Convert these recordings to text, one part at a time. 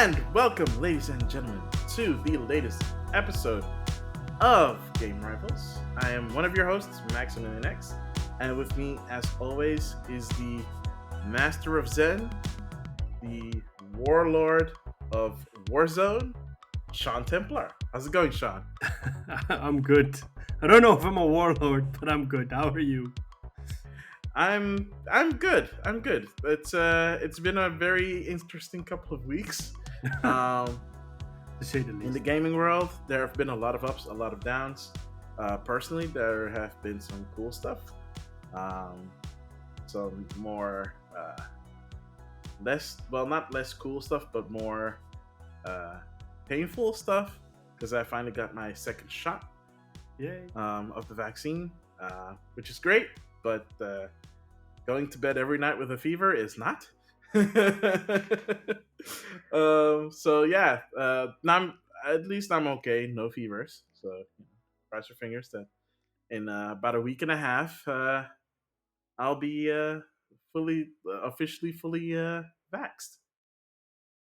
And welcome, ladies and gentlemen, to the latest episode of Game Rivals. I am one of your hosts, Maxemillian X, and with me, as always, is the Master of Zen, the Warlord of Warzone, Sean Templar. How's it going, Sean? I'm good. I don't know if I'm a warlord, but I'm good. How are you? I'm good. I'm good. It's been a very interesting couple of weeks. To say the In the least. gaming world, there have been a lot of ups, a lot of downs. Personally, there have been some cool stuff, um, some more not less cool stuff, but more painful stuff because I finally got my second shot Yay. of the vaccine, which is great. But going to bed every night with a fever is not. So yeah, now at least I'm okay, no fevers. So cross your fingers that in about a week and a half, I'll be officially fully vaxxed.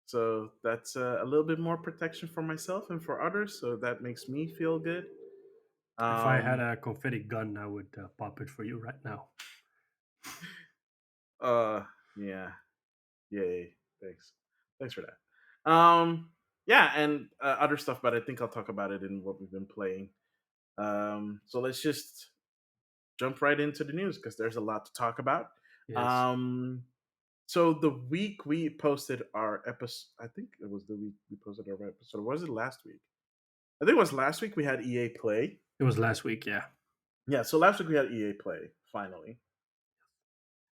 So that's a little bit more protection for myself and for others. So that makes me feel good. If I had Um, a confetti gun, I would pop it for you right now. uh, yeah, yay, thanks for that. Yeah, and other stuff, but I think I'll talk about it in what we've been playing. So let's just jump right into the news because there's a lot to talk about. Yes. Um, so the week we posted our episode, I think it was the week we posted our episode. Or was it last week? I think it was last week we had EA Play. It was last week, yeah. Yeah, so last week we had EA Play finally,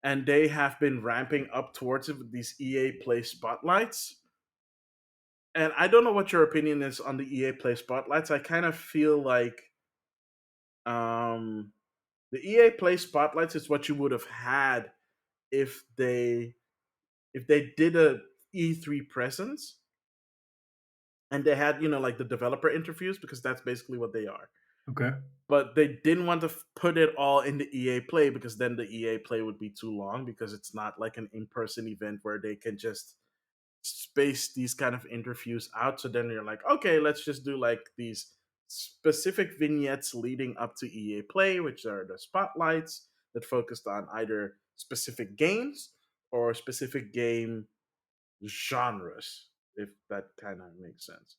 and they have been ramping up towards it with these EA Play spotlights. And I don't know what your opinion is on the EA Play spotlights. I kind of feel like um, the EA Play spotlights is what you would have had if they did a E3 presence and they had like the developer interviews because that's basically what they are. Okay. But they didn't want to put it all in the EA Play because then the EA Play would be too long because it's not like an in-person event where they can just space these kind of interviews out. So then you're like, okay, let's just do like these specific vignettes leading up to EA Play, which are the spotlights that focused on either specific games or specific game genres, if that kind of makes sense.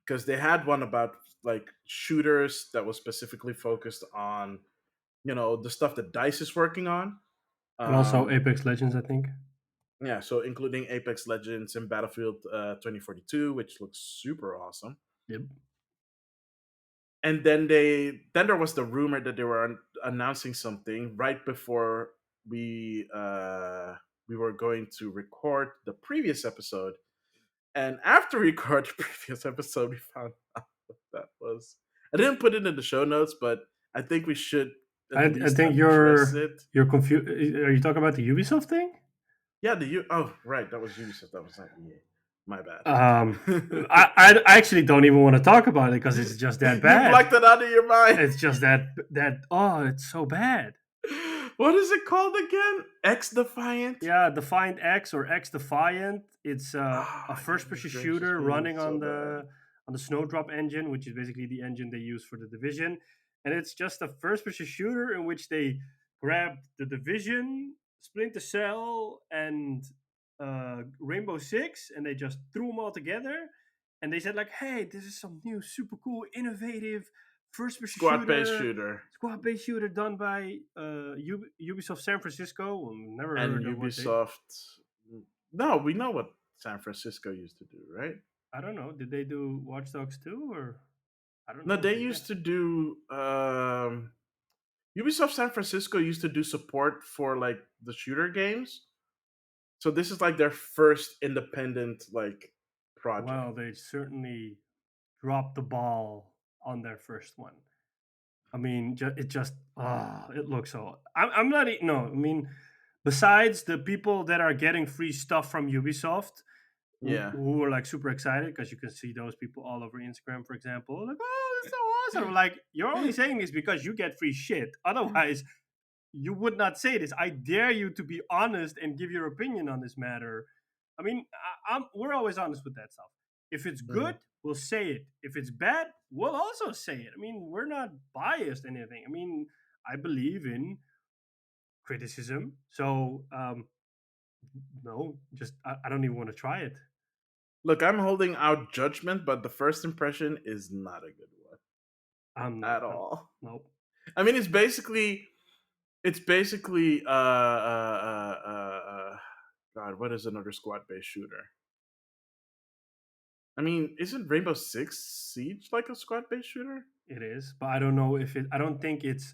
Because they had one about like shooters that was specifically focused on, the stuff that Dice is working on. And also Um, Apex Legends, I think. yeah, so including Apex Legends and Battlefield 2042, which looks super awesome. Yep. And then there was the rumor that they were announcing something right before we were going to record the previous episode. And after we recorded the previous episode, we found out what that was. I didn't put it in the show notes, but I think we should I, at I least think address you're it. you're confused. Are you talking about the Ubisoft thing? Yeah, the you. Oh, right, that was Ubisoft. That was not EA. My bad. Um, I actually don't even want to talk about it because it's just that You bad. blocked it out of your mind. It's just that it's so bad. What is it called again? X Defiant. Yeah, Defiant X or X Defiant. It's a Goodness first-person gracious shooter me, running it's so bad. on the Snowdrop engine, which is basically the engine they use for the Division. And it's just a first-person shooter in which they grabbed the Division, Splinter Cell, and Rainbow Six, and they just threw them all together. And they said like, "Hey, this is some new, super cool, innovative first-person Squad based shooter." shooter. Squad-based shooter done by Ubisoft San Francisco. Well, never And heard of what they. Ubisoft. No, we know what San Francisco used to do, right? I don't know. Did they do Watch Dogs too, or I don't No, know what they they did. used to do. Ubisoft San Francisco used to do support for like the shooter games. So this is like their first independent like project. Well, they certainly dropped the ball on their first one. I mean, it looks so. I'm not. No, I mean, besides the people that are getting free stuff from Ubisoft, Yeah. who are like super excited because you can see those people all over Instagram, for example, like, oh, it's so awesome. Like, you're only saying this because you get free shit. Otherwise, you would not say this. I dare you to be honest and give your opinion on this matter. I mean, we're always honest with that stuff. If it's good, Mhm. we'll say it. If it's bad, we'll also say it. I mean, we're not biased in anything. I mean, I believe in criticism. So no, just I don't even want to try it. Look, I'm holding out judgment, but the first impression is not a good one I'm not. at all. Nope. I mean, it's basically God, what is another squad based shooter? I mean, isn't Rainbow Six Siege like a squad based shooter? It is, but I don't know if it. I don't think it's.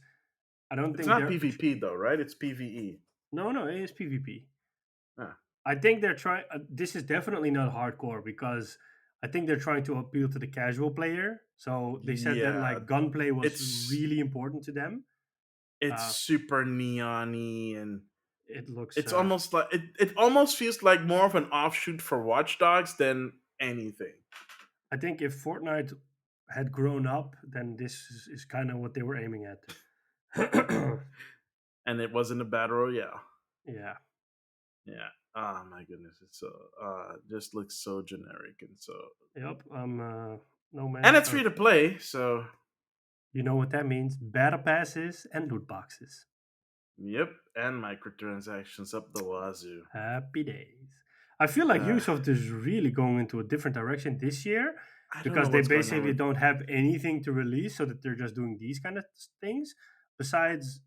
I don't It's think not they're. PvP though, right? It's PvE. No, no, it is PvP. Ah, I think they're trying. This is definitely not hardcore because I think they're trying to appeal to the casual player. So they said that yeah, like gunplay was it's really important to them. it's Uh, super neon-y and it looks. it's almost like it almost feels like more of an offshoot for Watch Dogs than anything. I think if Fortnite had grown up, then this is kind of what they were aiming at. And it wasn't a battle royale. Yeah. Yeah. Oh my goodness, it's so just looks so generic and so Yep. No and man. it's free to play, so You know what that means? Battle passes and loot boxes. yep, and microtransactions up the wazoo. Happy days. I feel like Uh, Ubisoft is really going into a different direction this year I don't know because they what's going on basically with. don't have anything to release, so that they're just doing these kind of things. Besides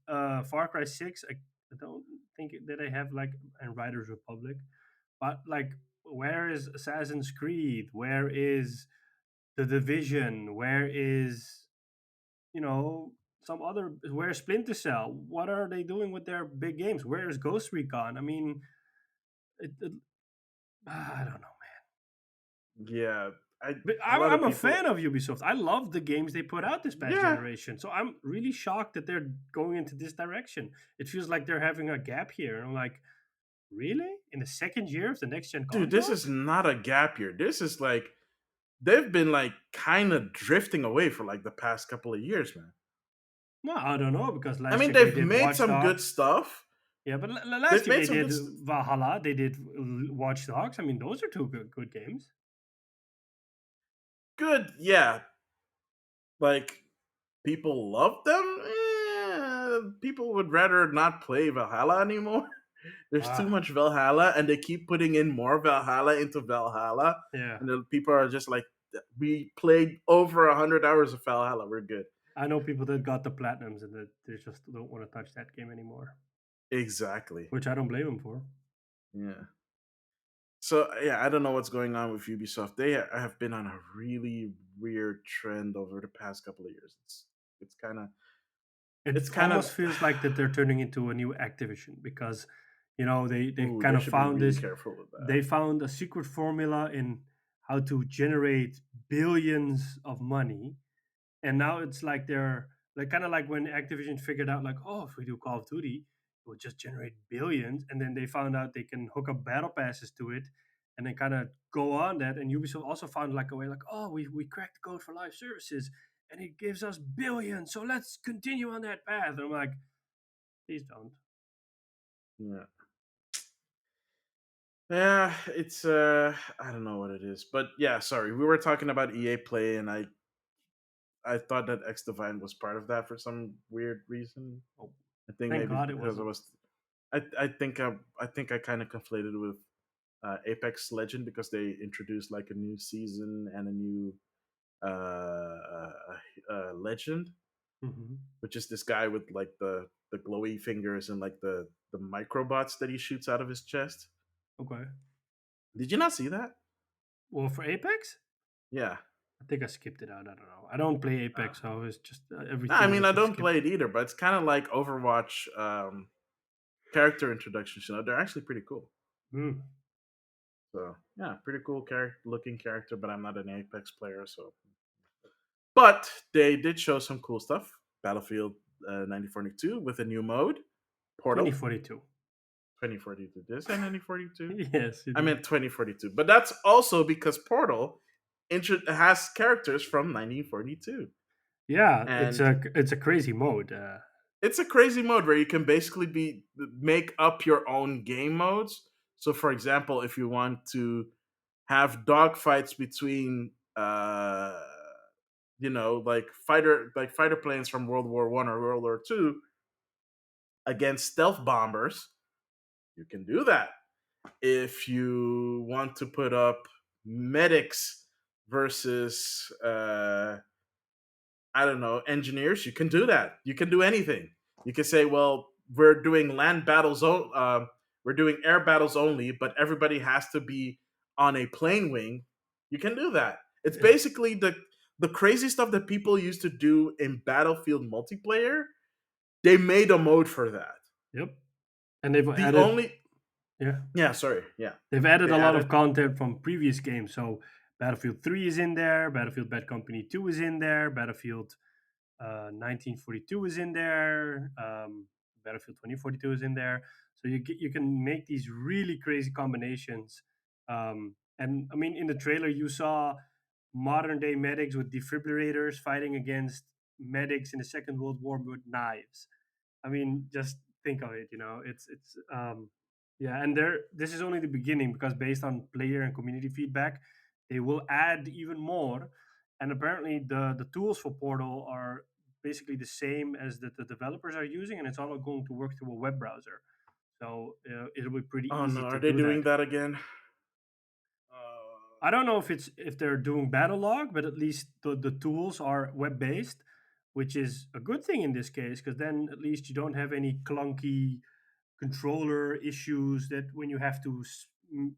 Far Cry 6, I don't think that they have like and Riders Republic, but like where is Assassin's Creed? Where is The Division? Where is you know some other where's Splinter Cell? What are they doing with their big games? Where is Ghost Recon? I mean, it I don't know. Yeah, I But a lot I'm of a people. fan of Ubisoft. I love the games they put out this past Yeah, generation. So I'm really shocked that they're going into this direction. It feels like they're having a gap here. And I'm like, really? In the second year of the next gen dude, this console? is not a gap year. This is like they've been like kind of drifting away for like the past couple of years, man. No, I don't know because I last mean, year they they've did made Watch some good Dogs. stuff. Yeah, but last They've year made they some did good stuff. Valhalla. They did Watch Dogs. I mean, those are two good games. Good, yeah. Like people love them. People would rather not play Valhalla anymore. There's too Ah, much Valhalla, and they keep putting in more Valhalla into Valhalla, yeah. and then people are just like, "We played over 100 hours of Valhalla. We're good." I know people that got the platinums and that they just don't want to touch that game anymore, Exactly. which I don't blame them for. Yeah. So yeah, I don't know what's going on with Ubisoft. They have been on a really weird trend over the past couple of years. It's kind of It it's kind of almost feels like that they're turning into a new Activision because they ooh, kind they of should be found really this. careful with that. They found a secret formula in how to generate billions of money, and now it's like they're like kind of like when Activision figured out like, oh, if we do Call of Duty, it will just generate billions, and then they found out they can hook up battle passes to it, and then kind of go on that. And Ubisoft also found like a way like, oh, we cracked the code for live services, and it gives us billions, so let's continue on that path. And I'm like, please don't. Yeah. Yeah, it's I don't know what it is. But yeah, sorry. We were talking about EA Play and I thought that X Divine was part of that for some weird reason. Oh, I think thank maybe it's God it because I wasn't. was I think I kind of conflated with Apex Legend because they introduced like a new season and a new legend, Hmm. which is this guy with like the glowy fingers and like the microbots that he shoots out of his chest. Okay. Did you not see that? Well, for Apex, Yeah. I think I skipped it out. I don't know. I don't play Uh, Apex, so it's just no, I everything mean was I just don't skipped. play it either, but it's kind of like Overwatch character introductions. You know, they're actually pretty cool. Hmm. So yeah, pretty cool character looking character, but I'm not an Apex player, so. But they did show some cool stuff. Battlefield 1942 with a new mode, Portal 2042. 2042. Did I say 1942? Yes, you I did. meant 2042. But that's also because Portal has characters from 1942. Yeah, And it's a crazy mode. it's a crazy mode where you can basically make up your own game modes. So, for example, if you want to have dogfights between, fighter planes from World War I or World War II against stealth bombers, you can do that. If you want to put up medics versus, I don't know, engineers, you can do that. You can do anything. You can say, well, we're doing land battles, we're doing air battles only, but everybody has to be on a plane wing. You can do that. It's Yeah. basically the crazy stuff that people used to do in Battlefield multiplayer. They made a mode for that. Yep. And they've The added, only yeah, Yeah, sorry, yeah, they've added they a lot of added. content from previous games. So Battlefield 3 is in there, Battlefield Bad Company 2 is in there, Battlefield 1942 is in there, Battlefield 2042 is in there. So you can make these really crazy combinations. And I mean, in the trailer, you saw modern day medics with defibrillators fighting against medics in the Second World War with knives. I mean, just think of it. Yeah, and this is only the beginning because based on player and community feedback, they will add even more. And apparently, the tools for Portal are basically the same as the developers are using, and it's all going to work through a web browser. So it'll be pretty Oh easy no, to are they do that. doing that again? I don't know if they're doing battle log, but at least the tools are web based, which is a good thing in this case because then at least you don't have any clunky controller issues that when you have to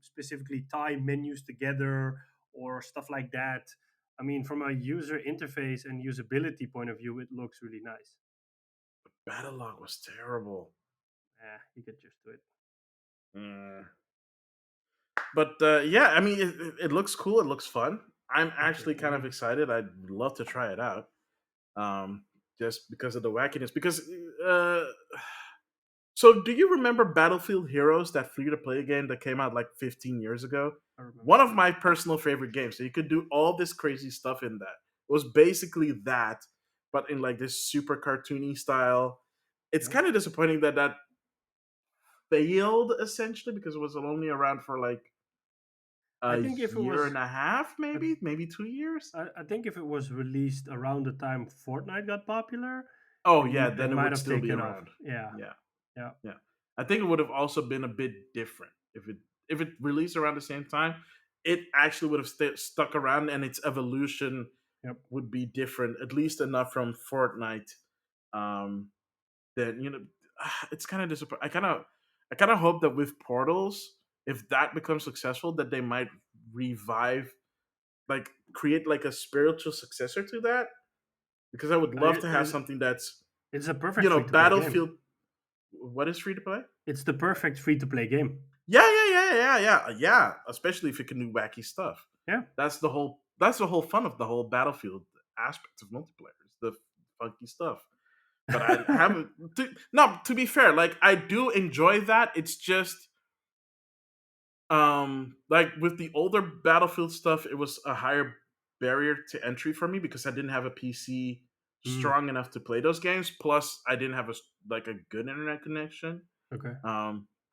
specifically tie menus together or stuff like that. I mean, from a user interface and usability point of view, it looks really nice. Battlelog was terrible. You get used to it. Mm. But yeah, I mean, it looks cool. It looks fun. I'm actually kind of Definitely. excited. I'd love to try it out. Um, just because of the wackiness. Because so, do you remember Battlefield Heroes, that free to play game that came out like 15 years ago? I remember One of that. my personal favorite games. So you could do all this crazy stuff in that. It was basically that, but in like this super cartoony style. It's Yep. kind of disappointing that that failed essentially because it was only around for like I a think if it year was, and a half, I, maybe 2 years. I think if it was released around the time Fortnite got popular, Oh yeah, it then it might would have still be taken off. around. Yeah, Yeah, yeah, yeah. I think it would have also been a bit different if it released around the same time. It actually would have stuck around, and its evolution yep. would be different, at least enough from Fortnite. Um, that it's kind of disappointing. I kind of hope that with Portals, if that becomes successful, that they might revive, like create like a spiritual successor to that, because I would love to have It, something that's, it's a perfect free to play game. Battlefield. What is free to play? It's the perfect free to play game. Yeah. Especially if you can do wacky stuff. Yeah. That's the whole. That's the whole fun of the whole Battlefield aspect of multiplayer. Is the funky stuff. But I haven't. No, to be fair, like I do enjoy that. It's just like with the older Battlefield stuff, it was a higher barrier to entry for me because I didn't have a PC Mm, strong enough to play those games. Plus, I didn't have a good internet connection. okay.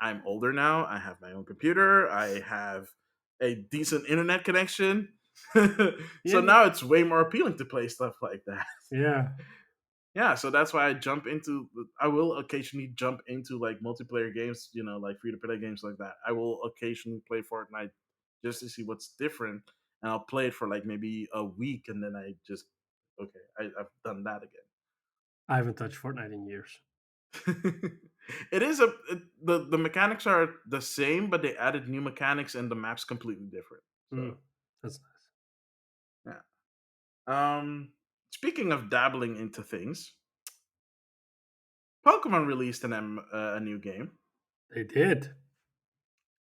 I'm older now. I have my own computer. I have a decent internet connection. So Yeah. now it's way more appealing to play stuff like that. Yeah. Yeah, so that's why I will occasionally jump into like multiplayer games, like free to play games like that. I will occasionally play Fortnite just to see what's different, and I'll play it for like maybe a week, and then I just okay, I've done that I haven't touched Fortnite in years. again. The mechanics are the same, but they added new mechanics, and the map's completely different. Mm, So that's nice. yeah. Speaking of dabbling into things, Pokemon released a new game, They did.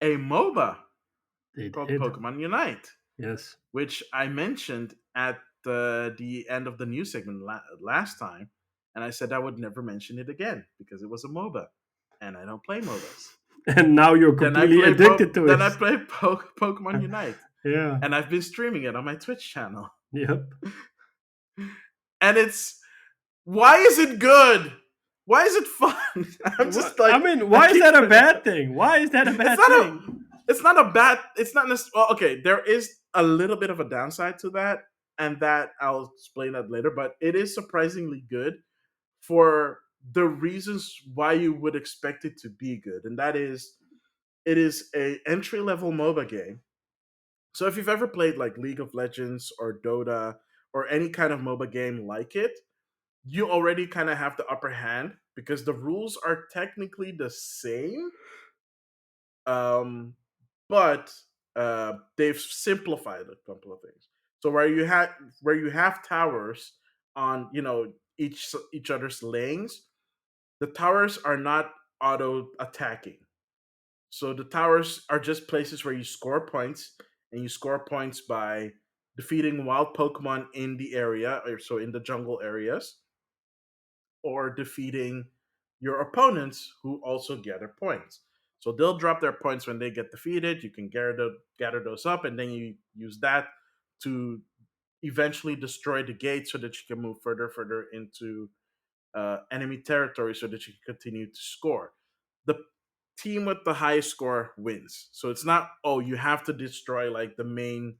a MOBA They called did. Pokemon Unite, Yes. which I mentioned at the end of the news segment last time, and I said I would never mention it again because it was a MOBA, and I don't play MOBAs. And now you're completely addicted to Then I it. play Pokemon Unite, Yeah. and I've been streaming it on my Twitch channel, Yep. and it's why is it good? Why is it fun? I'm What? just like I mean, I why is keep. that a bad thing? Why is that a It's bad not a. thing? It's not a bad. It's not necessarily. Well, okay, there is a little bit of a downside to that, and that I'll explain that later. But it is surprisingly good for the reasons why you would expect it to be good, and that is it is a entry level MOBA game. So if you've ever played like League of Legends or Dota or any kind of MOBA game like it, you already kind of have the upper hand because the rules are technically the same, um, but they've simplified a couple of things. So where you have towers on each other's lanes, the towers are not auto attacking. So the towers are just places where you score points, and you score points by defeating wild Pokemon in the area, or so in the jungle areas, or defeating your opponents who also gather points. So they'll drop their points when they get defeated. You can gather those up, and then you use that to eventually destroy the gate so that you can move further into enemy territory so that you can continue to score. The team with the highest score wins. So it's not, oh, you have to destroy like the main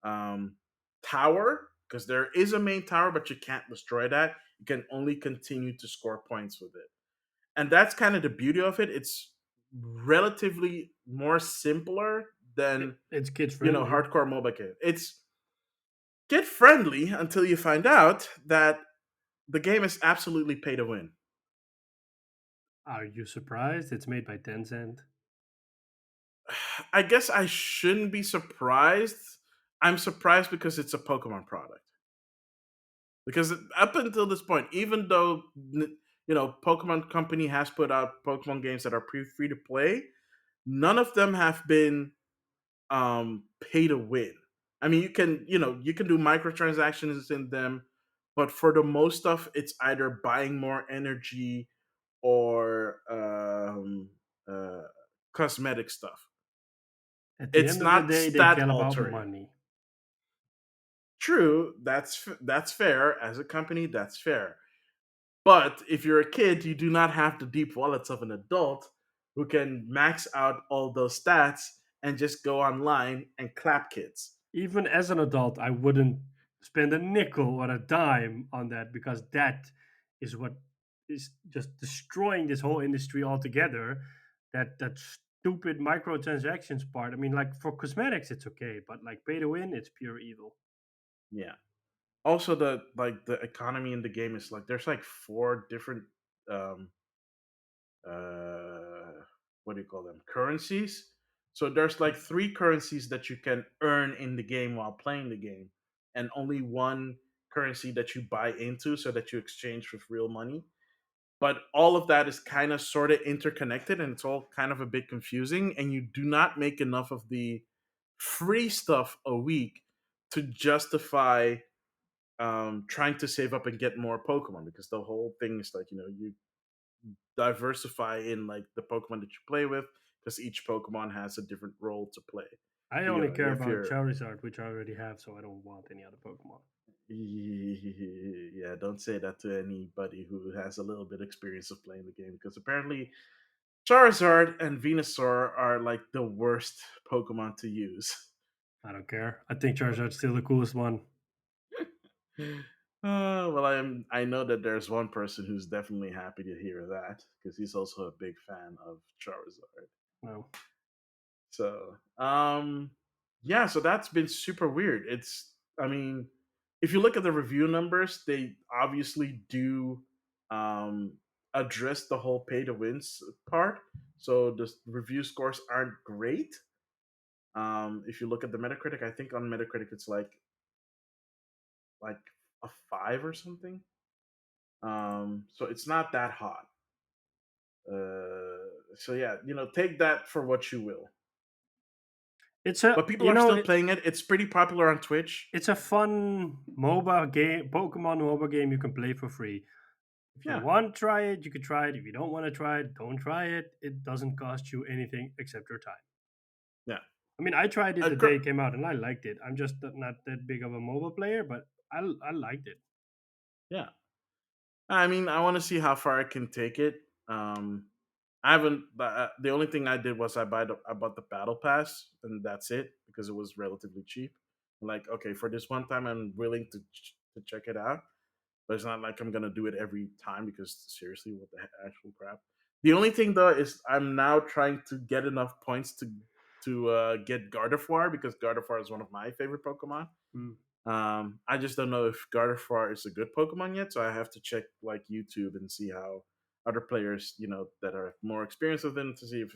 um, tower, because there is a main tower, but you can't destroy that. You can only continue to score points with it. And that's kind of the beauty of it. It's relatively more simpler than, It's kids friendly. hardcore MOBA game. It's kid friendly until you find out that the game is absolutely pay to win. Are you surprised? It's made by Tencent. I guess I shouldn't be surprised. I'm surprised because it's a Pokemon product. Because up until this point, even though Pokemon Company has put out Pokemon games that are free to play, none of them have been pay to win. I mean, you can do microtransactions in them, but for the most stuff, it's either buying more energy or uh, cosmetic stuff. At the It's end of the not day, they stat care about altering. money. True, that's fair. As a company, that's fair. But if you're a kid, you do not have the deep wallets of an adult who can max out all those stats and just go online and clap kids. Even as an adult, I wouldn't spend a nickel or a dime on that because that is what is just destroying this whole industry altogether. That stupid microtransactions part. I mean, like for cosmetics, it's okay, but like pay to win, it's pure evil. Yeah. Also, the economy in the game is like there's like four different um uh what do you call them, currencies. So there's like three currencies that you can earn in the game while playing the game, and only one currency that you buy into so that you exchange with real money. But all of that is kind of sort of interconnected, and it's all kind of a bit confusing, and you do not make enough of the free stuff a week to justify trying to save up and get more Pokemon, because the whole thing is like, you diversify in like the Pokemon that you play with, because each Pokemon has a different role to play. I So only you care have about your Charizard, which I already have, so I don't want any other Pokemon. yeah, don't say that to anybody who has a little bit experience of playing the game, because apparently Charizard and Venusaur are like the worst Pokemon to use. I don't care. I think Charizard's still the coolest one. Well, I know that there's one person who's definitely happy to hear that, because he's also a big fan of Charizard. No. So, yeah, so that's been super weird. I mean, if you look at the review numbers, they obviously do um, address the whole pay to wins part. So the review scores aren't great. If you look at the Metacritic, I think on Metacritic it's like a 5 or something. So it's not that hot. So yeah, take that for what you will. It's a But people you are know still playing it. It's pretty popular on Twitch. it's a fun MOBA game, Pokemon MOBA game you can play for free. If you Yeah, want to try it, you can try it. If you don't want to try it, don't try it. It doesn't cost you anything except your time. yeah. I mean, I tried it Uh, the day cur- it came out and I liked it. I'm just not that big of a MOBA player, but I liked it. yeah. I mean, I want to see how far I can take it. I haven't. The only thing I did was I bought the battle pass, and that's it because it was relatively cheap. Like, okay, for this one time, I'm willing to check it out, but it's not like I'm gonna do it every time because seriously, what the actual crap? The only thing though is I'm now trying to get enough points to get Gardevoir because Gardevoir is one of my favorite Pokemon. Hmm. I just don't know if Gardevoir is a good Pokemon yet, so I have to check like YouTube and see how other players, that are more experienced with them to see if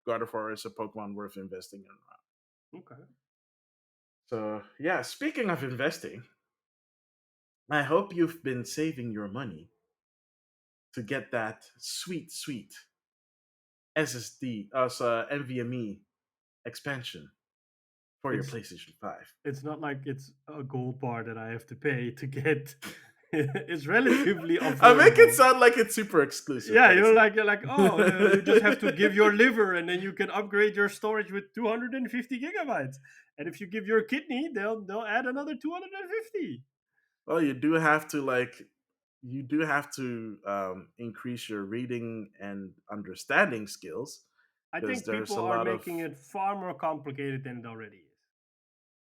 Gardevoir is a Pokemon worth investing in or not. Okay. So yeah, speaking of investing, I hope you've been saving your money to get that sweet, sweet SSD, NVMe expansion for your It's PlayStation 5. it's not like it's a gold bar that I have to pay to get. It's relatively I make it affordable. sound like it's super exclusive, Yeah, but it's not. you're like, oh, you just have to give your liver, and then you can upgrade your storage with 250 gigabytes. And if you give your kidney, they'll add another 250. Well, you do have to increase your reading and understanding skills I because think there's people a are lot of. making it far more complicated than it already is.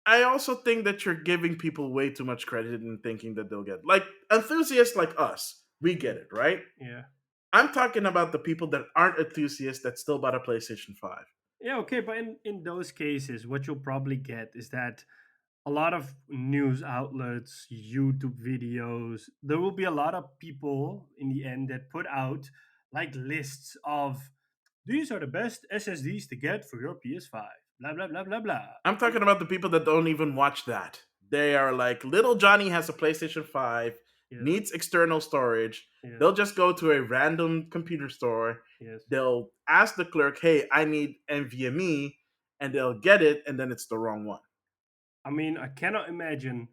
I also think that you're giving people way too much credit and thinking that they'll get like enthusiasts like us. We get Mm. it, right? Yeah. I'm talking about the people that aren't enthusiasts that still bought a PlayStation 5. Yeah, okay, but in those cases, what you'll probably get is that a lot of news outlets, YouTube videos, there will be a lot of people in the end that put out like lists of these are the best SSDs to get for your PS5. Blah blah blah blah blah. I'm talking about the people that don't even watch that. They are like, little Johnny has a PlayStation 5, Yes, needs external storage. yes, They'll just go to a random computer store. yes. They'll ask the clerk, hey, I need NVMe, and they'll get it, and then it's the wrong one. I mean, I cannot imagine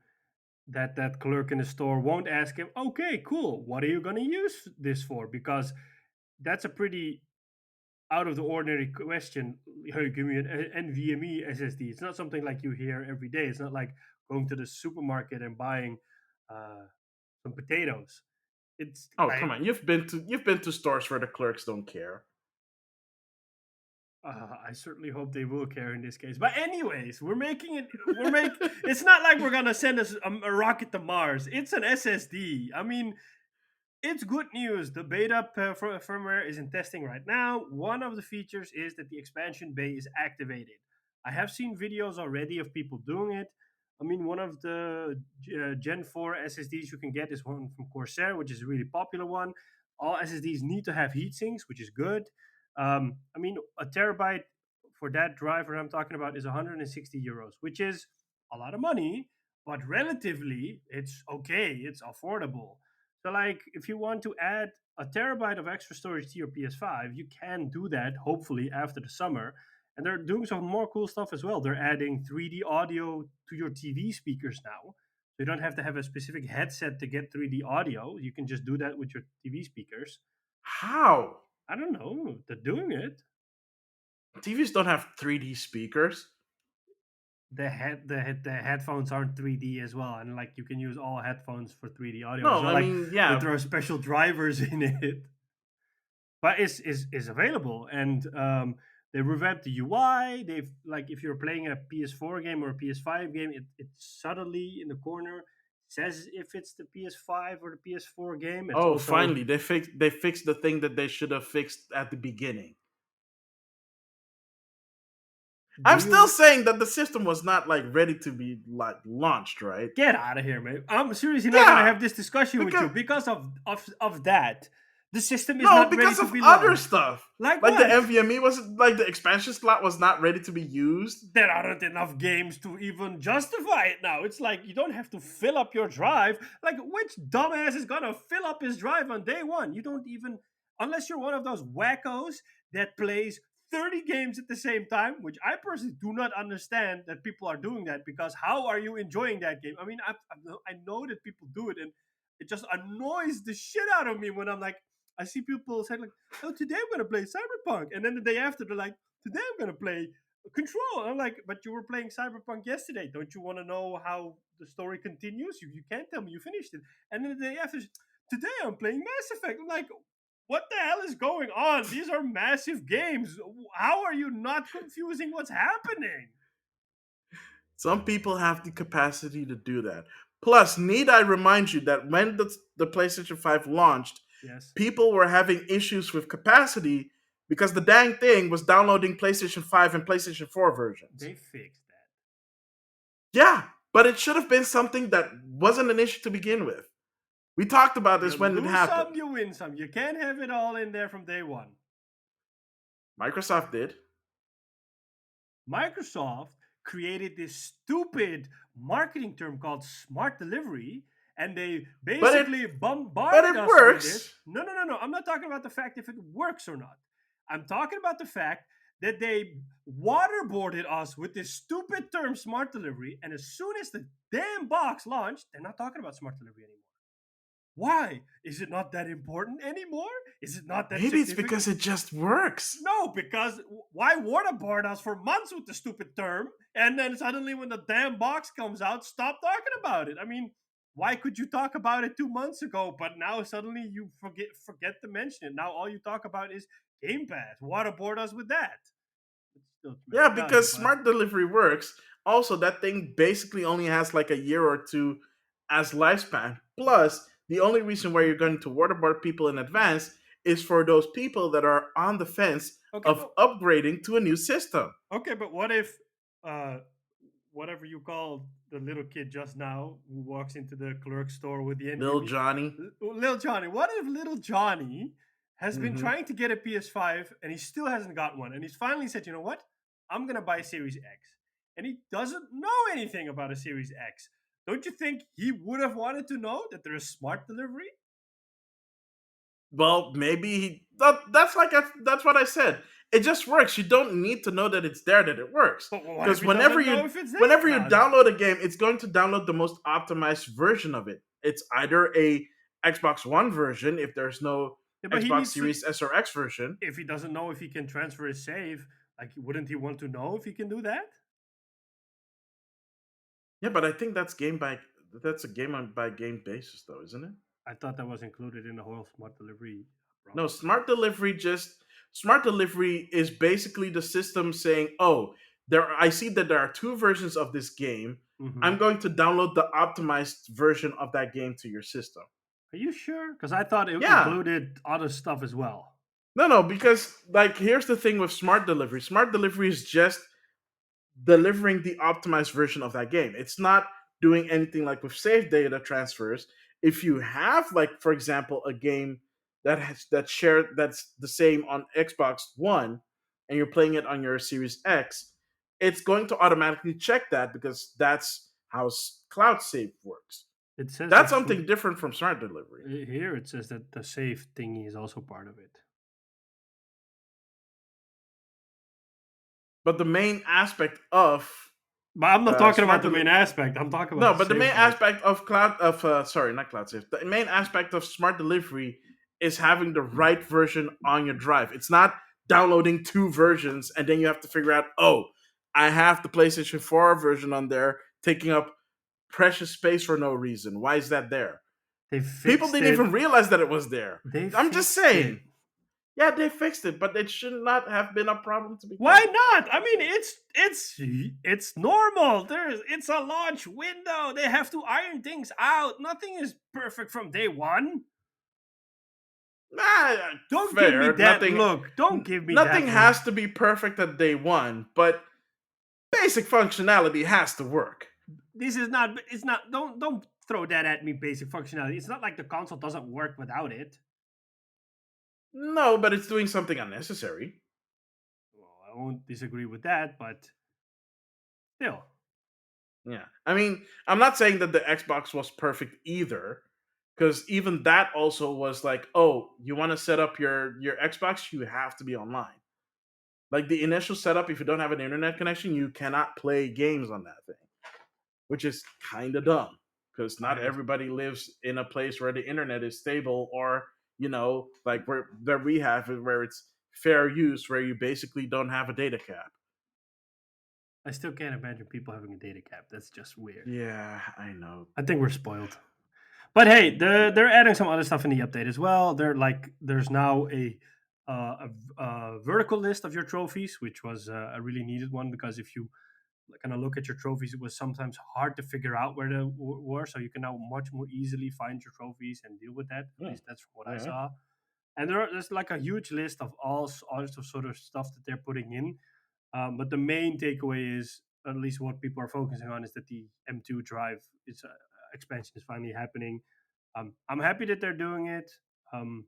that that clerk in the store won't ask him, "Okay, cool. What are you going to use this for?" Because that's a pretty out of the ordinary question. Hey, give me an NVMe SSD. It's not something like you hear every day. It's not like going to the supermarket and buying uh, some potatoes. It's Oh, come like on. You've been to stores where the clerks don't care. I certainly hope they will care in this case. But anyways, we're making it. We're make. It's not like we're gonna send us a rocket to Mars. It's an SSD. I mean, it's good news. The beta firmware is in testing right now. One of the features is that the expansion bay is activated. I have seen videos already of people doing it. I mean, one of the Gen 4 SSDs you can get is one from Corsair, which is a really popular one. All SSDs need to have heat sinks, which is good. I mean, a terabyte for that driver I'm talking about is 160 euros, which is a lot of money, but relatively, it's okay. It's affordable. So, like, if you want to add a terabyte of extra storage to your PS5, you can do that hopefully after the summer. And they're doing some more cool stuff as well. They're adding 3D audio to your TV speakers now. So you don't have to have a specific headset to get 3D audio. You can just do that with your TV speakers. How? I don't know. They're doing it. TVs don't have 3D speakers. The headphones aren't 3D as well, and like you can use all headphones for 3D audio. It's No, not I like mean, they yeah. throw special drivers in it. But is available, and they revamped the UI. They've like if you're playing a PS4 game or a PS5 game, it subtly in the corner says if it's the PS5 or the PS4 game. It's Oh, also finally, they fixed the thing that they should have fixed at the beginning. do I'm still you saying that the system was not like ready to be like launched, right? get out of here, man? I'm seriously not gonna Yeah, have this discussion with you because because of that. The system is no, not ready because to of be other launched. stuff. Like Like the what? NVMe was like the expansion slot was not ready to be used. There aren't enough games to even justify it now. It's like you don't have to fill up your drive. Like, which dumbass is gonna fill up his drive on day one? You don't even, unless you're one of those wackos that plays 30 games at the same time, which I personally do not understand that people are doing that because how are you enjoying that game? I mean, I know that people do it and it just annoys the shit out of me when I'm like, I see people saying, like, oh, today I'm gonna play Cyberpunk. And then the day after, they're like, today I'm gonna play Control. I'm like, but you were playing Cyberpunk yesterday. Don't you want to know how the story continues? You can't tell me you finished it. And then the day after, today I'm playing Mass Effect. I'm like, what the hell is going on? These are massive games. How are you not confusing what's happening? Some people have the capacity to do that. Plus, need I remind you that when the PlayStation 5 launched, Yes, people were having issues with capacity because the dang thing was downloading PlayStation 5 and PlayStation 4 versions. they fixed that. Yeah, but it should have been something that wasn't an issue to begin with. We talked about You this when it lose some, happened. you win some. You can't have it all in there from day one. Microsoft did. Microsoft created this stupid marketing term called smart delivery, and they But it basically but bombarded it us with it. works. No, no, no, no. I'm not talking about the fact if it works or not. I'm talking about the fact that they waterboarded us with this stupid term smart delivery, and as soon as the damn box launched, they're not talking about smart delivery anymore. Why? Is it not that important anymore? Is it not that Maybe it's significant? because it just works. No, because why waterboard us for months with the stupid term, and then suddenly when the damn box comes out, stop talking about it? I mean, why could you talk about it 2 months ago, but now suddenly you forget to mention it? Now all you talk about is Game Pass. Waterboard us with that. It's still Yeah, tremendous value, because but smart delivery works. Also, that thing basically only has like a year or two as lifespan. Plus, the only reason why you're going to waterboard people in advance is for those people that are on the fence okay, of upgrading to a new system. but what if uh whatever you call the little kid just now who walks into the clerk store with the Little NVMe. Johnny. Little Johnny. What if little Johnny has been Hmm. trying to get a PS5 and he still hasn't got one? And he's finally said, you know what? I'm going to buy Series X. And he doesn't know anything about a Series X. Don't you think he would have wanted to know that there is smart delivery? Well, maybe that's what I said. It just works. You don't need to know that it's there that it works. But what if Because he doesn't know if it's there whenever or you not? download a game, it's going to download the most optimized version of it. It's either a Xbox One version if there's no Yeah, but he Xbox needs to, Series S or X version. if he doesn't know if he can transfer his save, like, wouldn't he want to know if he can do that? Yeah, but I think that's a game on by game basis though, isn't it? I thought that was included in the whole smart delivery No, process. smart delivery is basically the system saying, "Oh, I see that there are two versions of this game. Hmm. I'm going to download the optimized version of that game to your system." Are you sure? Because I thought it Yeah. included other stuff as well. No, because like here's the thing with smart delivery. Smart delivery is just delivering the optimized version of that game. It's not doing anything like with save data transfers. If you have, like, for example, a game that's the same on Xbox One and you're playing it on your Series X, it's going to automatically check that because that's how cloud save works. It says That's actually something different from smart delivery. here. It says that the save thingy is also part of it. But the main aspect of But I'm not talking about smart the main delivery. aspect. I'm talking about No, the but the save main part. aspect of cloud of sorry, not cloud save. The main aspect of smart delivery is having the right version on your drive. It's not downloading two versions and then you have to figure out, oh, I have the PlayStation 4 version on there taking up precious space for no reason. Why is that there? They People fixed didn't it. even realize that it was there. They I'm just fixed it. saying. Yeah, they fixed it, but it should not have been a problem to begin Why with. not? I mean, it's normal. It's a launch window. They have to iron things out. Nothing is perfect from day one. Don't give me Fair. that look. Don't give me Nothing that look. has to be perfect at day one, but basic functionality has to work. This is not. It's not. Don't throw that at me. Basic functionality. It's not like the console doesn't work without it. No, but it's doing something unnecessary. Well, I won't disagree with that, but still, Yeah. I mean, I'm not saying that the Xbox was perfect either, because even that also was like, oh, you want to set up your Xbox, you have to be online. Like the initial setup, if you don't have an internet connection, you cannot play games on that thing, which is kind of dumb because not I everybody lives in a place where the internet is stable or like where we have it where it's fair use where you basically don't have a data cap. I still can't imagine people having a data cap. That's just weird. Yeah, I know. I think we're spoiled. But hey, they're adding some other stuff in the update as well. They're like there's now a vertical list of your trophies, which was a really needed one because if you kind of look at your trophies, it was sometimes hard to figure out where they were. So you can now much more easily find your trophies and deal with that. At Hmm. least that's what I Yeah. saw. And there's like a huge list of all sorts of sort of stuff that they're putting in. But the main takeaway is, at least what people are focusing on, is that the M2 drive expansion is finally happening. I'm happy that they're doing it. Um,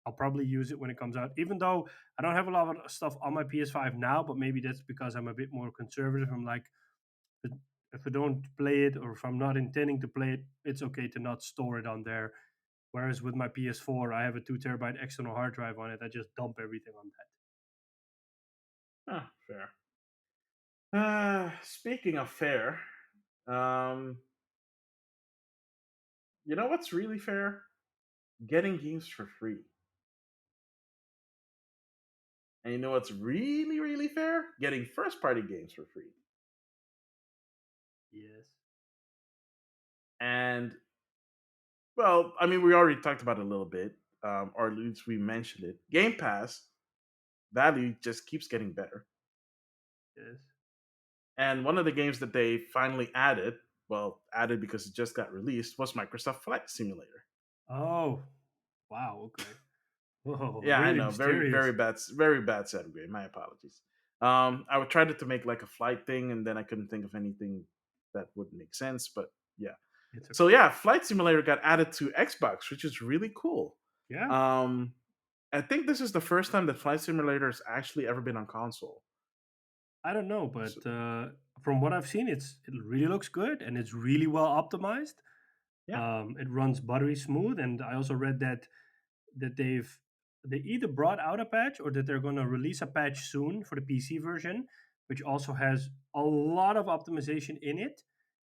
I'll probably use it when it comes out, even though I don't have a lot of stuff on my PS5 now. But maybe that's because I'm a bit more conservative. I'm like, if I don't play it or if I'm not intending to play it, it's okay to not store it on there. Whereas with my PS4, I have a 2 terabyte external hard drive on it. I just dump everything on that. Fair. Speaking of fair, um, you know what's really fair? Getting games for free. And you know what's really, really fair? Getting first party games for free. Yes. And, well, I mean, we already talked about it a little bit, or at least we mentioned it. Game Pass value just keeps getting better. Yes. And one of the games that they finally added, well, added because it just got released, was Microsoft Flight Simulator. Oh, wow. Okay. Whoa, Yeah, I really know. Very, mysterious. very bad segue. My apologies. I would try to make like a flight thing, and then I couldn't think of anything that would make sense. But yeah, It's so okay. yeah, Flight Simulator got added to Xbox, which is really cool. Yeah, Um, I think this is the first time that Flight Simulator has actually ever been on console. I don't know, So, but from what I've seen, it really looks good and it's really well optimized. yeah. It runs buttery smooth, and I also read that they either brought out a patch or that they're going to release a patch soon for the PC version, which also has a lot of optimization in it,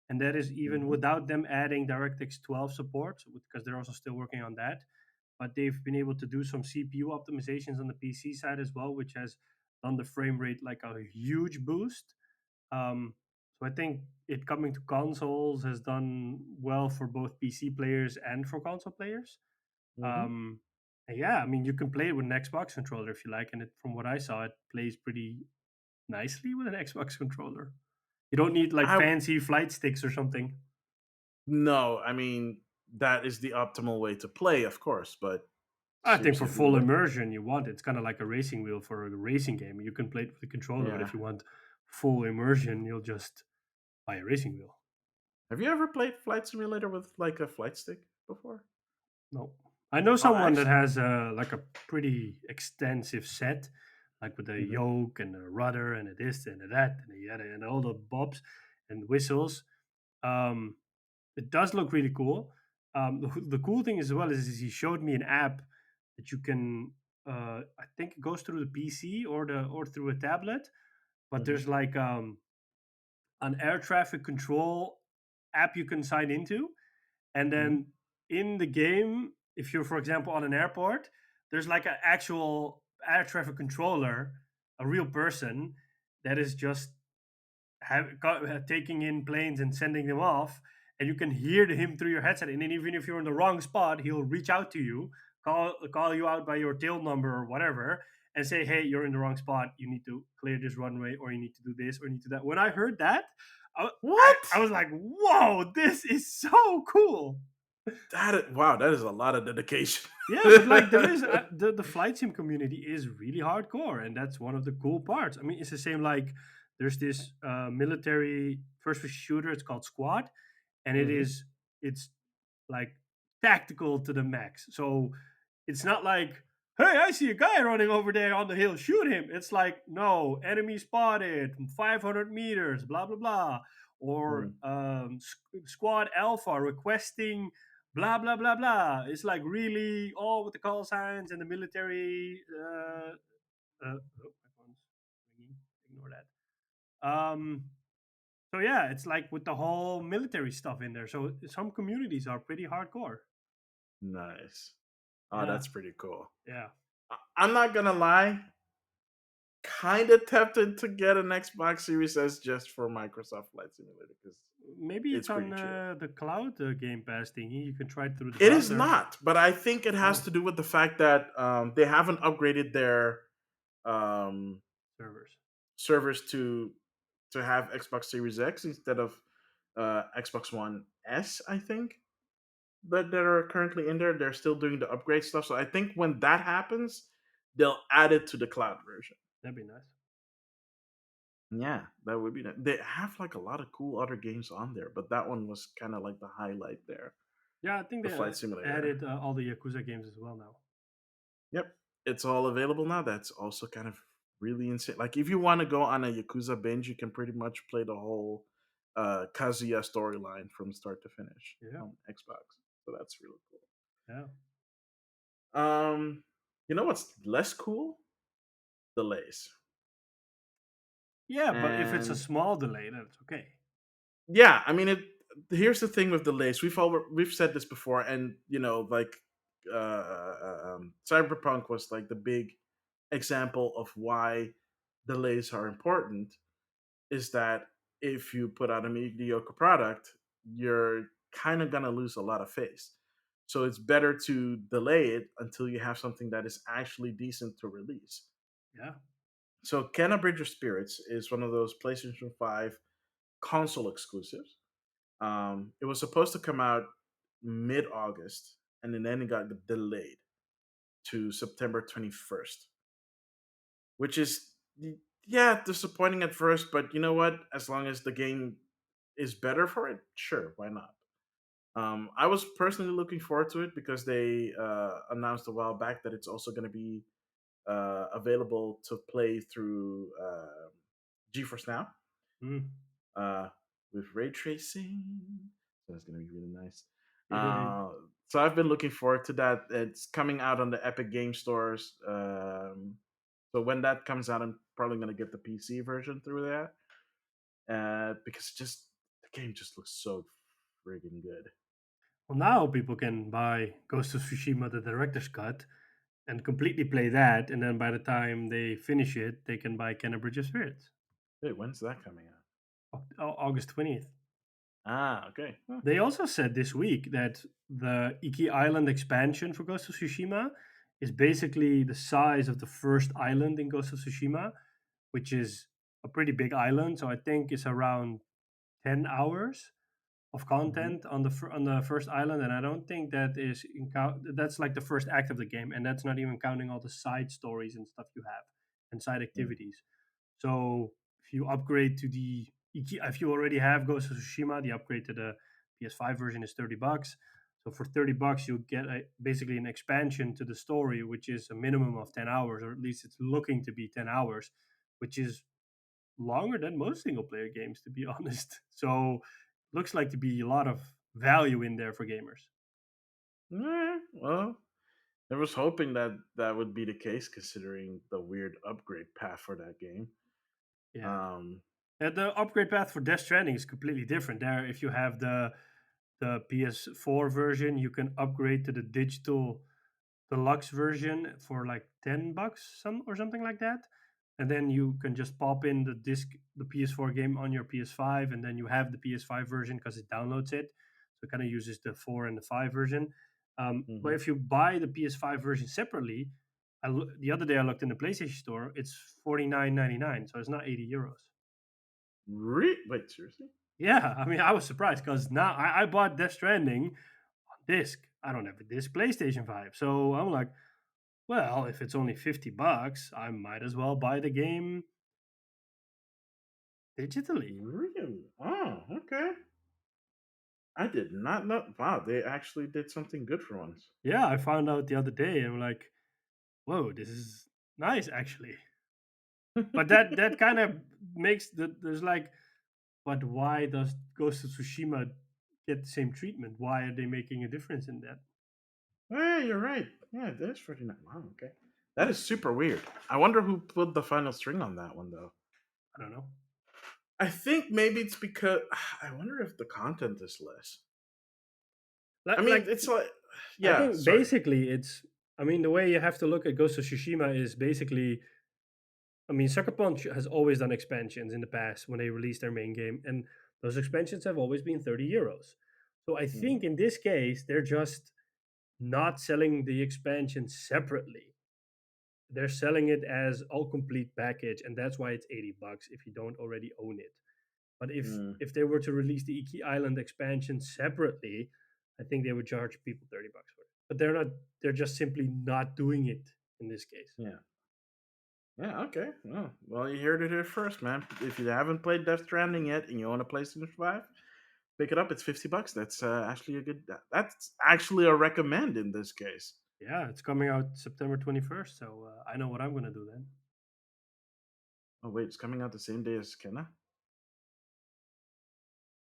and that is even Hmm. without them adding DirectX 12 support because they're also still working on that. But they've been able to do some CPU optimizations on the PC side as well, which has done the frame rate like a huge boost. So I think it coming to consoles has done well for both PC players and for console players. Hmm. Um, and yeah, I mean, you can play it with an Xbox controller if you like, and from what I saw, it plays pretty nicely with an Xbox controller. You don't need like I fancy flight sticks or something. No, I mean that is the optimal way to play, of course, but I think for seriously, is it full worth it? immersion, you want it's kind of like a racing wheel for a racing game. You can play it with a controller, but Yeah. if you want full immersion, you'll just buy a racing wheel. Have you ever played Flight Simulator with like a flight stick before? No, I know Oh, someone that actually. has like a pretty extensive set, like with a Hmm. yoke and a rudder and a this and a that and a yada and all the bobs and whistles. Um, it does look really cool. The cool thing as well is he showed me an app that you can. I think it goes through the PC or through a tablet, but Hmm. there's like an air traffic control app you can sign into, and Hmm. then in the game, if you're, for example, on an airport, there's like an actual air traffic controller, a real person that is just taking in planes and sending them off, and you can hear him through your headset. And then even if you're in the wrong spot, he'll reach out to you, call you out by your tail number or whatever, and say, "Hey, you're in the wrong spot. You need to clear this runway, or you need to do this, or you need to do that." When I heard that, I What? was like, "Whoa, this is so cool!" Wow, that is a lot of dedication. Yeah, but like there is the flight sim community is really hardcore, and that's one of the cool parts. I mean, it's the same like there's this military first person shooter. It's called Squad, and Hmm. it's like tactical to the max. So it's not like, hey, I see a guy running over there on the hill, shoot him. It's like, no, enemy spotted, 500 meters, blah blah blah, or Squad Alpha requesting blah blah blah blah. It's like really all with the call signs and the military. Oh, my phone's ringing. Ignore that. So yeah, it's like with the whole military stuff in there. So some communities are pretty hardcore. Nice. Oh, Yeah, that's pretty cool. yeah. I'm not gonna lie. kind of tempted to get an Xbox Series S just for Microsoft Flight Simulator because Maybe it's it's on pretty chill. the cloud Game Pass thingy. You can try it through the It is browser. not, but I think it has Oh, to do with the fact that they haven't upgraded their um, servers. servers to have Xbox Series X instead of Xbox One S. I think that are currently in there. They're still doing the upgrade stuff. So I think when that happens, they'll add it to the cloud version. That'd be nice. Yeah, that would be. They have like a lot of cool other games on there, but that one was kind of like the highlight there. Yeah, I think The they flight simulator. added all the Yakuza games as well now. Yep, it's all available now. That's also kind of really insane. Like if you want to go on a Yakuza binge, you can pretty much play the whole Kazuya storyline from start to finish Yeah, on Xbox. So that's really cool. yeah, Um, you know what's less cool? Delays. yeah. But if it's a And small delay, then it's okay. yeah, I mean it. Here's the thing with delays. We've said this before, and like Cyberpunk was like the big example of why delays are important. Is that if you put out a mediocre product, you're kind of gonna lose a lot of face. So it's better to delay it until you have something that is actually decent to release. Yeah. So Kenna Bridge of Spirits is one of those PlayStation 5 console exclusives. It was supposed to come out mid August, and then it got delayed to September 21st, which is, yeah, disappointing at first, but you know what? As long as the game is better for it, sure, why not? I was personally looking forward to it because they announced a while back that it's also going to be available to play through GeForce Now, Mm. uh, with ray tracing. So that's going to be really nice. Uh, so I've been looking forward to that. It's coming out on the Epic Game Stores. So when that comes out, I'm probably going to get the PC version through that because just the game just looks so friggin' good. Well, now people can buy Ghost of Tsushima, the director's cut, and completely play that. And then by the time they finish it, they can buy Kenna Bridge of Spirits. Wait, when's that coming out? August 20th. Ah, okay. Huh. They also said this week that the Iki Island expansion for Ghost of Tsushima is basically the size of the first island in Ghost of Tsushima, which is a pretty big island. So I think it's around 10 hours of Hmm. content on on the first island, and I don't think that is that's like the first act of the game, and that's not even counting all the side stories and stuff you have and side activities. So if you upgrade to if you already have Ghost of Tsushima, the upgrade to the PS5 version is $30. So for $30, you get basically an expansion to the story, which is a minimum of 10 hours, or at least it's looking to be 10 hours, which is longer than most single player games, to be honest. So looks like to be a lot of value in there for gamers. Well, I was hoping that that would be the case, considering the weird upgrade path for that game. Yeah. Um, The upgrade path for Death Stranding is completely different. There, if you have the PS4 version, you can upgrade to the digital deluxe version for like $10 or something like that. And then you can just pop in the PS4 game on your PS5, and then you have the PS5 version because it downloads it. So it kind of uses the 4 and the 5 version. But mhm. if you buy the PS5 version separately, the other day I looked in the PlayStation Store, it's 49.99, so it's not €80. Wait, seriously? Yeah, I mean, I was surprised because now I bought Death Stranding on disc. I don't have a disc PlayStation 5. So I'm like, well, if it's only $50, I might as well buy the game digitally. Really? Oh, okay. I did not know. Wow, they actually did something good for once. Yeah, I found out the other day. I'm like, whoa, this is nice actually. But that kind of makes there's like, but why does Ghost of Tsushima get the same treatment? Why are they making a difference in that? Hey, you're right. Yeah, that's 49. Wow, okay. That is super weird. I wonder who pulled the final string on that one, though. I don't know. I think maybe it's because I wonder if the content is less. I mean, Like it's like, I yeah, think sorry. basically it's. I mean, the way you have to look at Ghost of Tsushima is basically I mean, Sucker Punch has always done expansions in the past when they released their main game, and those expansions have always been 30 euros. So I Mm, think in this case, they're just not selling the expansion separately. They're selling it as all complete package, and that's why it's 80 bucks if you don't already own it. But mm. if they were to release the Iki Island expansion separately, I think they would charge people 30 bucks for it. But they're not, they're just simply not doing it in this case. Yeah. Yeah, okay. Well, you heard it here first, man. If you haven't played Death Stranding yet and you own a PlayStation 5, pick it up. It's 50 bucks. That's actually a good that's actually a recommend in this case. Yeah, it's coming out September 21st, so I know what I'm going to do then. Oh wait, it's coming out the same day as Kenna.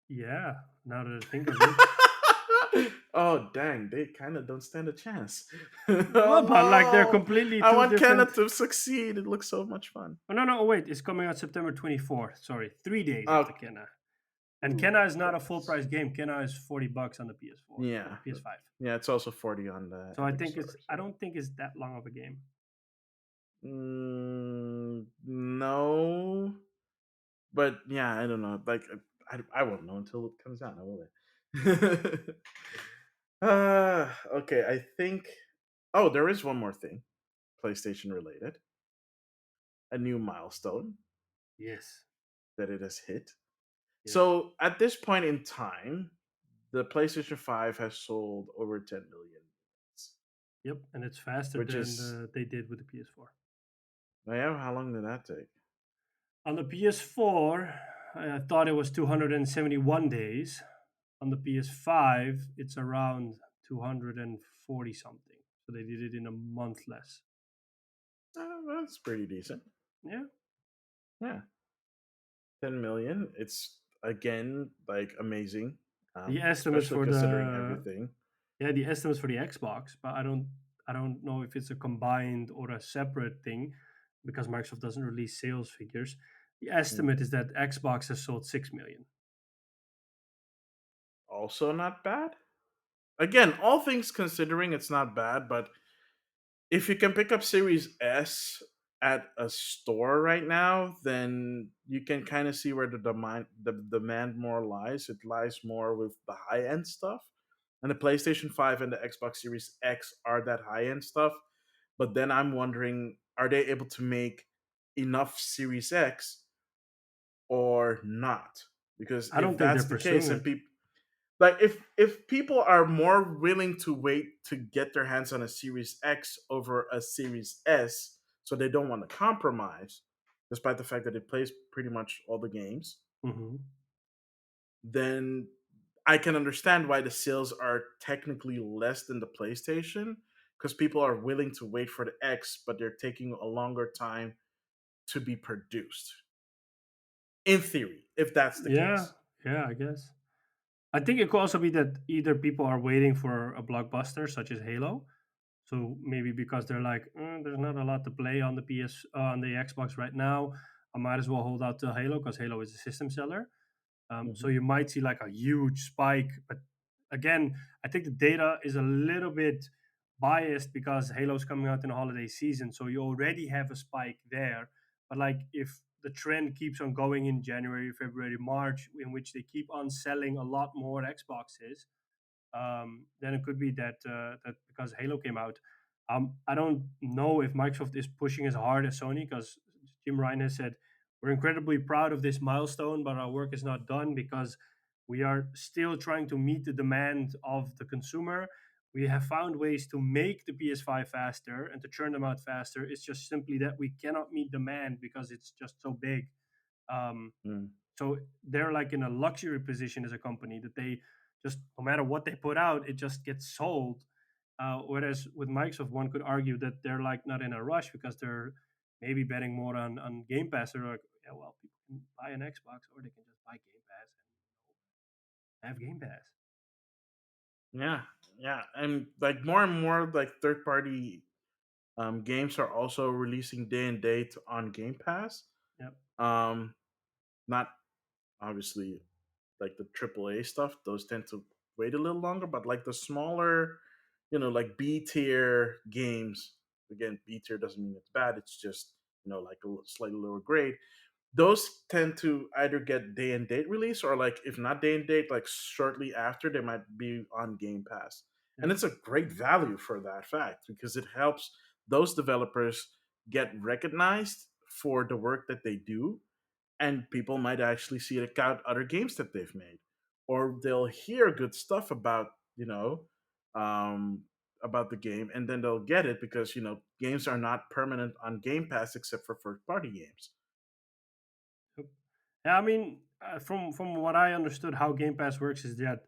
Yeah, now that I think of it. Oh dang, they kind of don't stand a chance. Well, but like they're Oh no, completely I two want Kenna different. to succeed. It looks so much fun. Oh, no, no, wait, it's coming out September 24th. Sorry, 3 days after Oh, Kenna. And ooh, Kenna is not a full goodness. price game. Kenna is 40 bucks on the PS4 or Yeah, PS5. yeah. It's also 40 on the So Epic Store. I So don't think it's that long of a game. no, but yeah, I don't know. Like, I won't know until it comes out. I will. Okay. I think. Oh, there is one more thing, PlayStation related. A new milestone Yes. that it has hit. Yes. So at this point in time, the PlayStation 5 has sold over 10 million units, Yep, and it's faster which than is, they did with the PS4. yeah, how long did that take? On the PS4, I thought it was 271 days. On the PS5, it's around 240 something. So they did it in a month less. That's pretty decent. Yeah. Yeah, 10 million. It's again like amazing, The estimates especially for considering the everything. the estimates for the Xbox, but I don't know if it's a combined or a separate thing because Microsoft doesn't release sales figures. The Mm. estimate is that Xbox has sold 6 million. Also, not bad. Again, all things considering, it's not bad, but if you can pick up Series S at a store right now, then you can kind of see where the demand more lies. It lies more with the high end stuff, and the PlayStation 5 and the Xbox Series X are that high end stuff. But then I'm wondering, are they able to make enough Series X or not? Because I don't if think they're that's the case, pursuing and it. people like if people are more willing to wait to get their hands on a Series X over a Series S, so they don't want to compromise, despite the fact that it plays pretty much all the games, Hmm. then I can understand why the sales are technically less than the PlayStation, because people are willing to wait for the X, but they're taking a longer time to be produced. In theory, if that's the Yeah, case. yeah, I guess. I think it could also be that either people are waiting for a blockbuster such as Halo. So maybe because they're like, there's not a lot to play on the on the Xbox right now. I might as well hold out to Halo because Halo is a system seller. So Mhm. you might see like a huge spike, but again, I think the data is a little bit biased because Halo's coming out in the holiday season, so you already have a spike there. But like if the trend keeps on going in January, February, March, in which they keep on selling a lot more Xboxes, then it could be that that because Halo came out. I don't know if Microsoft is pushing as hard as Sony because Jim Ryan has said we're incredibly proud of this milestone, but our work is not done because we are still trying to meet the demand of the consumer. We have found ways to make the PS5 faster and to churn them out faster. It's just simply that we cannot meet demand because it's just so big. Um, Mm. so they're like in a luxury position as a company that they just no matter what they put out, it just gets sold. Whereas with Microsoft, one could argue that they're like not in a rush because they're maybe betting more on Game Pass. They're like, yeah, well, people can buy an Xbox or they can just buy Game Pass and have Game Pass. Yeah, yeah, and like more and more like third party games are also releasing day and date on Game Pass. Yep. Um, not obviously like the AAA stuff; those tend to wait a little longer. But like the smaller, like B tier games. Again, B tier doesn't mean it's bad. It's just like a slightly lower grade, those tend to either get day and date release, or like if not day and date, like shortly after, they might be on Game Pass. And Yep. it's a great value for that fact because it helps those developers get recognized for the work that they do, and people might actually see it out other games that they've made, or they'll hear good stuff about, um, about the game, and then they'll get it because games are not permanent on Game Pass except for first party games. Yep. Yeah, I mean, from what I understood, how Game Pass works is that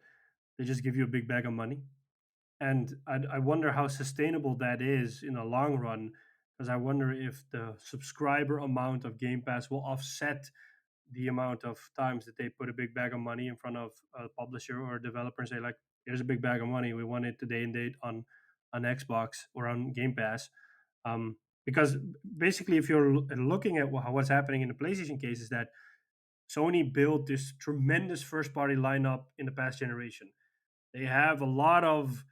they just give you a big bag of money, and I wonder how sustainable that is in the long run, because I wonder if the subscriber amount of Game Pass will offset the amount of times that they put a big bag of money in front of a publisher or a developer and say like, "Here's a big bag of money. We want it today and date on Xbox or on Game Pass." Because basically, if you're looking at what's happening in the PlayStation case, is that Sony built this tremendous first party lineup in the past generation. They have a lot of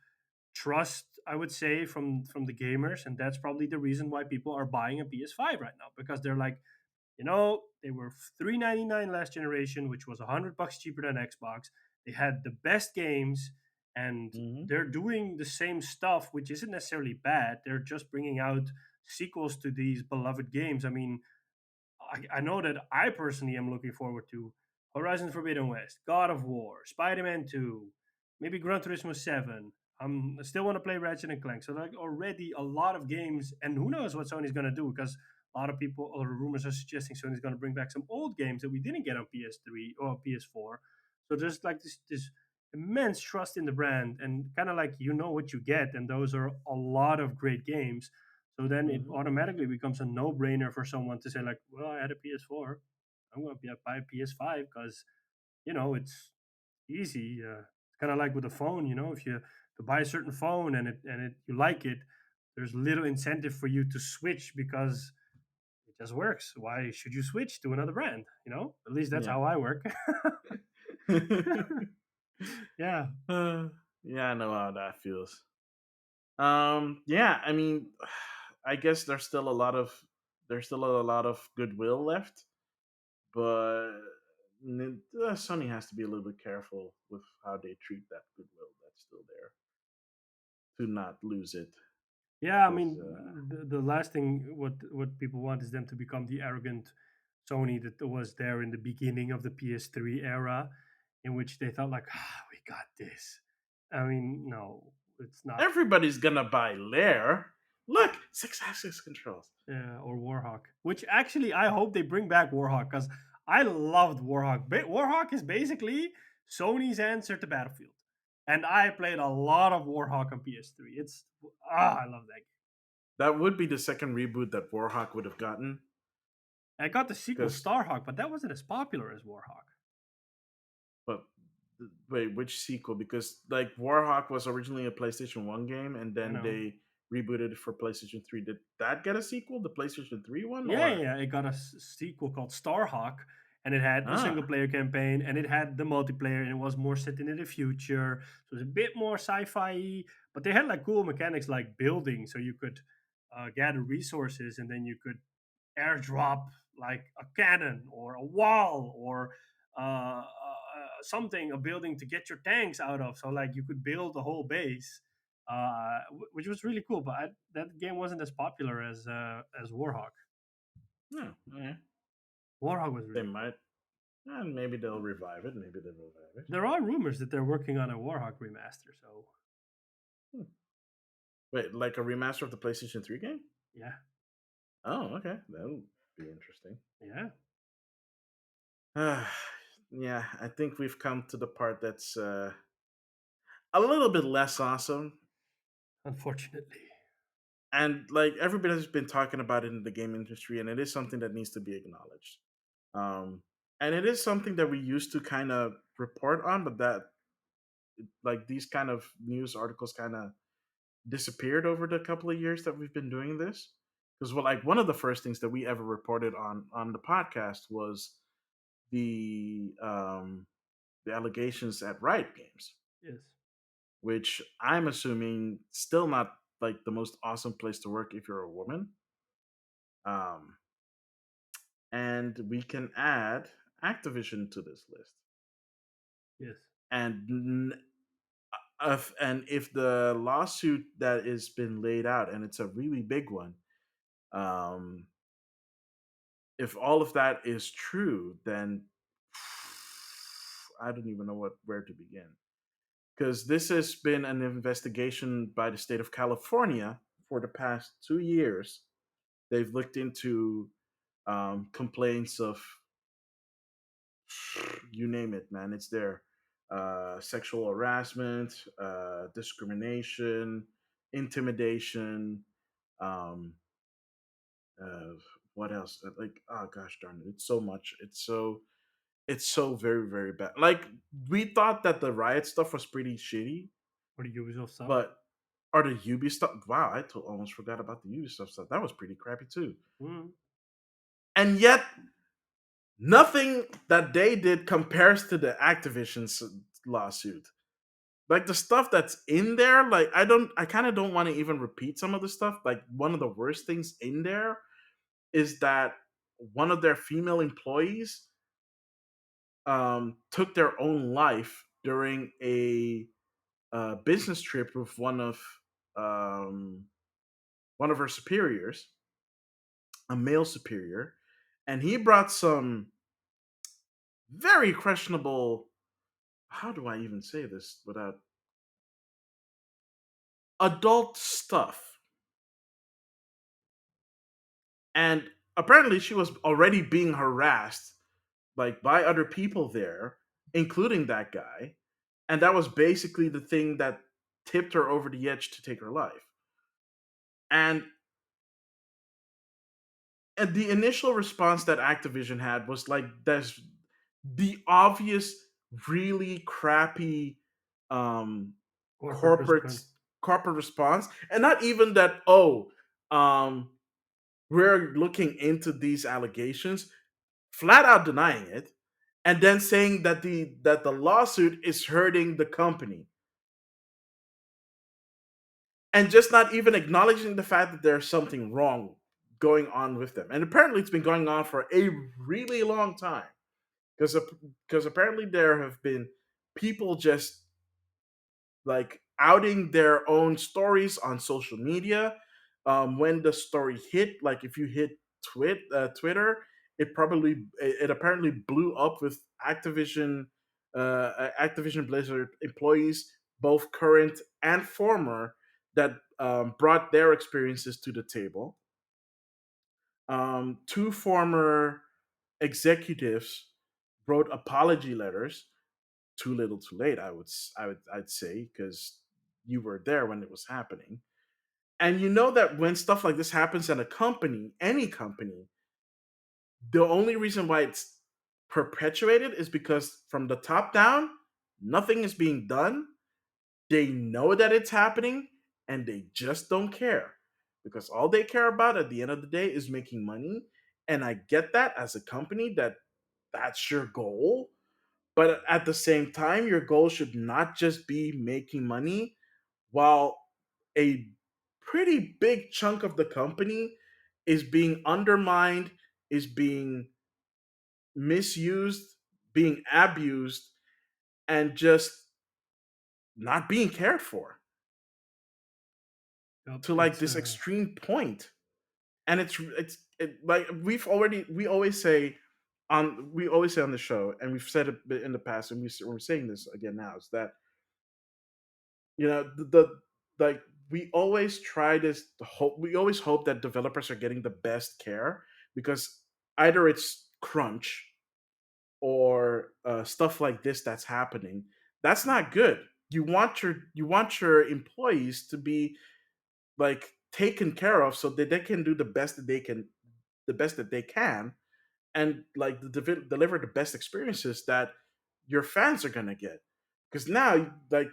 trust, I would say, from the gamers, and that's probably the reason why people are buying a PS5 right now, because they're like, they were 399 last generation, which was $100 cheaper than Xbox. They had the best games, and Hmm. they're doing the same stuff, which isn't necessarily bad. They're just bringing out sequels to these beloved games. I mean, I know that I personally am looking forward to Horizon Forbidden West, God of War, Spider-Man 2, maybe Gran Turismo 7. I still want to play Ratchet and Clank. So like already a lot of games, and who knows what Sony's gonna do, because a lot of people or rumors are suggesting Sony's gonna bring back some old games that we didn't get on PS3 or PS4. So there's like this immense trust in the brand, and kind of like what you get, and those are a lot of great games. So then it Hmm. automatically becomes a no-brainer for someone to say like, "Well, I had a PS4, I'm going to buy a PS5 because it's easy." It's kind of like with a phone. If you to buy a certain phone and you like it, there's little incentive for you to switch because it just works. Why should you switch to another brand? At least that's Yeah. how I work. Yeah. Uh, yeah, I know how that feels. Yeah, I mean, I guess there's still a lot of goodwill left, but Sony has to be a little bit careful with how they treat that goodwill that's still there, to not lose it. Yeah, I Because mean, the last thing what people want is them to become the arrogant Sony that was there in the beginning of the PS3 era, in which they thought like, we got this. I mean, no, it's not. everybody's gonna buy Lair. Look, 6 axis controls. Or Warhawk, which actually I hope they bring back Warhawk, because I loved Warhawk. Warhawk is basically Sony's answer to Battlefield, and I played a lot of Warhawk on PS3. I love that game. That would be the second reboot that Warhawk would have gotten. I got the sequel Because, Starhawk, but that wasn't as popular as Warhawk. but wait, which sequel? Because like Warhawk was originally a PlayStation One game, and I then know. they rebooted it for PlayStation Three. Did that get a sequel? The PlayStation Three one, Yeah, yeah, or yeah. It got a sequel called Starhawk, and it had a single ah, player campaign, and it had the multiplayer, and it was more set in the future. So it was a bit more sci-fi, but they had like cool mechanics like building, so you could gather resources, and then you could airdrop like a cannon or a wall or something, a building to get your tanks out of. So like you could build a whole base, which was really cool. But that game wasn't as popular as Warhawk. no, yeah, Warhawk was they really cool. might. And maybe they'll revive it. Maybe they'll revive it. There are rumors that they're working on a Warhawk remaster. So Hmm. Wait, like a remaster of the PlayStation Three game? yeah, Oh, okay, that'll be interesting. yeah. Yeah, I think we've come to the part that's a little bit less awesome, Unfortunately, and like everybody's been talking about it in the game industry, and it is something that needs to be acknowledged. Um, and it is something that we used to kind of report on, but that like these kind of news articles kind of disappeared over the couple of years that we've been doing this. Because well, like one of the first things that we ever reported on the podcast was the allegations at Riot Games, yes. which I'm assuming still not like the most awesome place to work if you're a woman. and we can add Activision to this list. Yes. And if the lawsuit that has been laid out, and it's a really big one, um, if all of that is true, then I don't even know where to begin. Because this has been an investigation by the state of California for the past 2 years. They've looked into complaints of you name it, man. It's there. Sexual harassment, discrimination, intimidation. Um, uh, what else? Like, oh gosh darn it! It's so much. It's so very very bad. Like we thought that the riot stuff was pretty shitty, Or the Ubisoft stuff. but or the Ubisoft. Wow, almost forgot about the Ubisoft stuff. That was pretty crappy too. Mm. And yet, nothing that they did compares to the Activision's lawsuit. Like the stuff that's in there, like I kind of don't want to even repeat some of the stuff. Like one of the worst things in there is that one of their female employees took their own life during a business trip with um, one of her superiors, a male superior, and he brought some very questionable. How do I even say this without adult stuff? And apparently, she was already being harassed like by other people there, including that guy, and that was basically the thing that tipped her over the edge to take her life. And and the initial response that Activision had was like there's the obvious really crappy um Corporate corporate response. corporate response, and not even that, oh, um we're looking into these allegations, flat out denying it, and then saying that the lawsuit is hurting the company, and just not even acknowledging the fact that there's something wrong going on with them. And apparently it's been going on for a really long time, because apparently there have been people just like outing their own stories on social media. When the story hit, like if you hit Twitter, it apparently blew up with Activision Blizzard employees, both current and former, that brought their experiences to the table. Two former executives wrote apology letters. Too little, too late. I'd say, because you were there when it was happening, and you know that when stuff like this happens at a company, any company, the only reason why it's perpetuated is because from the top down, nothing is being done. They know that it's happening, and they just don't care, because all they care about at the end of the day is making money. And I get that as a company, that's your goal. But at the same time, your goal should not just be making money while a pretty big chunk of the company is being undermined, is being misused, being abused, and just not being cared for Yep, to like it's this extreme point. And like we always say on the show, and we've said it in the past, and we're saying this again now, is that the like we always hope that developers are getting the best care, because either it's crunch or stuff like this that's happening. That's not good. You want your employees to be like taken care of, so that they can do the best that they can, and like deliver the best experiences that your fans are gonna get. Because now, like,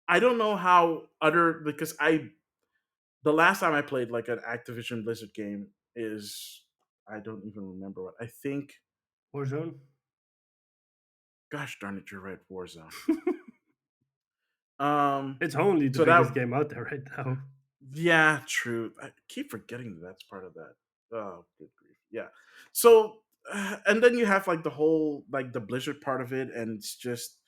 I don't know how other because I the last time I played like an Activision Blizzard game is, I don't even remember what I think. Warzone. Gosh darn it, you're right, Warzone. It's only the So that, biggest game out there right now. yeah, true. I keep forgetting that that's part of that. Oh, good grief. Yeah. So and then you have like the whole like the Blizzard part of it, and it's just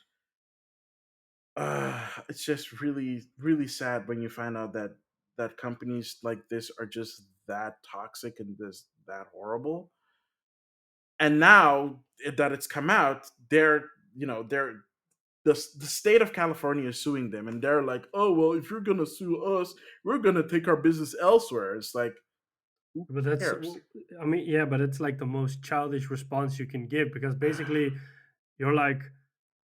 really really sad when you find out that companies like this are just that toxic and this that horrible. And now that it's come out, they're the state of California is suing them, and they're like, oh well, if you're gonna sue us, we're gonna take our business elsewhere. It's like, who But that's, cares? I mean, yeah, but it's like the most childish response you can give because basically you're like,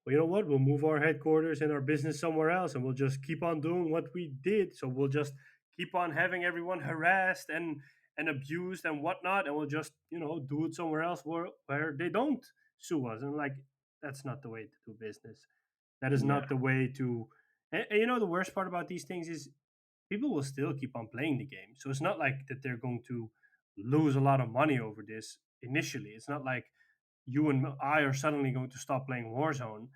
well, you know what? We'll move our headquarters and our business somewhere else, and we'll just keep on doing what we did. So we'll just keep on having everyone harassed and abused and whatnot, and we'll just do it somewhere else where they don't sue us. And like that's not the way to do business. That is Yeah, not the way to. And the worst part about these things is people will still keep on playing the game. So it's not like that they're going to lose a lot of money over this initially. It's not like you and I are suddenly going to stop playing Warzone.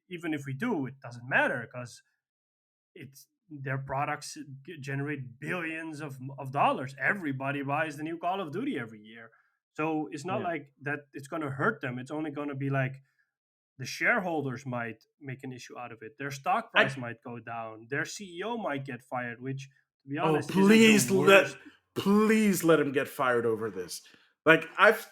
Even if we do, it doesn't matter because it's their products generate billions of dollars. Everybody buys the new Call of Duty every year. So it's not yeah. like that it's going to hurt them. It's only going to be like the shareholders might make an issue out of it. Their stock I price might go down. Their CEO might get fired, which, to be Oh, honest, isn't the worst. please let him get fired over this. Like I've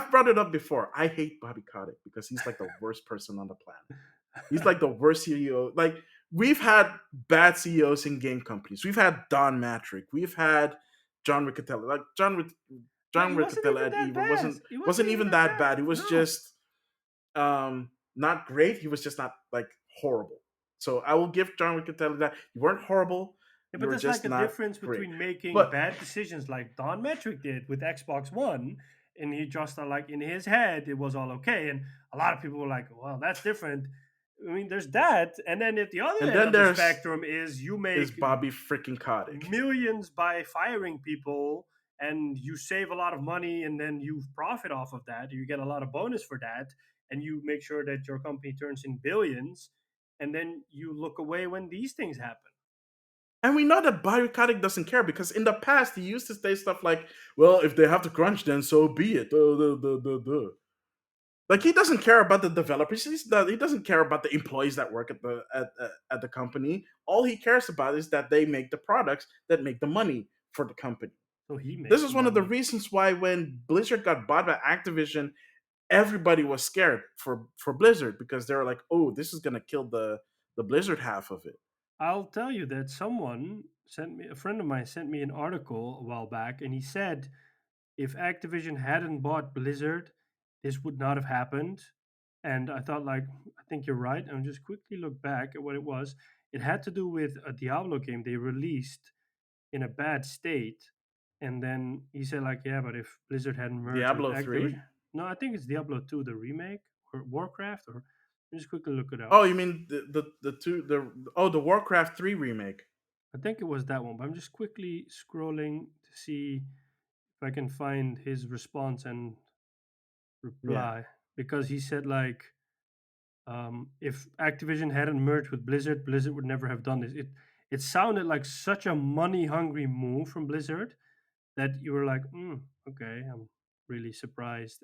brought it up before. I hate Bobby Kotick because he's like the worst person on the planet. He's like the worst CEO. Like we've had bad CEOs in game companies. We've had Don Matrick. We've had John Riccatelli. Like No, John he wasn't Riccatelli even at that Evil bad. He wasn't wasn't even even that that bad. bad. He was No. just not great. He was just not like horrible. So I will give John Riccatelli that. You weren't horrible. Yeah, You but were there's like just a not difference great. between making But bad decisions like Don Metric did with Xbox One, and he just like in his head it was all okay, and a lot of people were like, "Well, that's different." I mean, there's that, and then at the other and end then of the there's spectrum is you is make Bobby freaking Kotick. millions by firing people, and you save a lot of money, and then you profit off of that. You get a lot of bonus for that, and you make sure that your company turns in billions, and then you look away when these things happen. And we know that Bobby Kotick doesn't care because in the past he used to say stuff like, "Well, if they have to crunch, then so be it." Like he doesn't care about the developers. He doesn't care about the employees that work at the company. All he cares about is that they make the products that make the money for the company. So he This makes the is one of the money. reasons why when Blizzard got bought by Activision, everybody was scared for Blizzard because they were like, "Oh, this is gonna kill the Blizzard half of it." I'll tell you that someone sent me, a friend of mine sent me an article a while back, and he said if Activision hadn't bought Blizzard, this would not have happened. And I thought, like, I think you're right. And just quickly look back at what it was. It had to do with a Diablo game they released in a bad state. And then he said, like, yeah, but if Blizzard hadn't merged with Diablo 3. Activision, no, I think it's Diablo 2, the remake, or Warcraft, or let me just quickly look it up. Oh, you mean the Warcraft 3 remake? I think it was that one, but I'm just quickly scrolling to see if I can find his response and Yeah. reply because he said like if Activision hadn't merged with Blizzard, Blizzard would never have done this. It sounded like such a money hungry move from Blizzard that you were like, okay, I'm really surprised.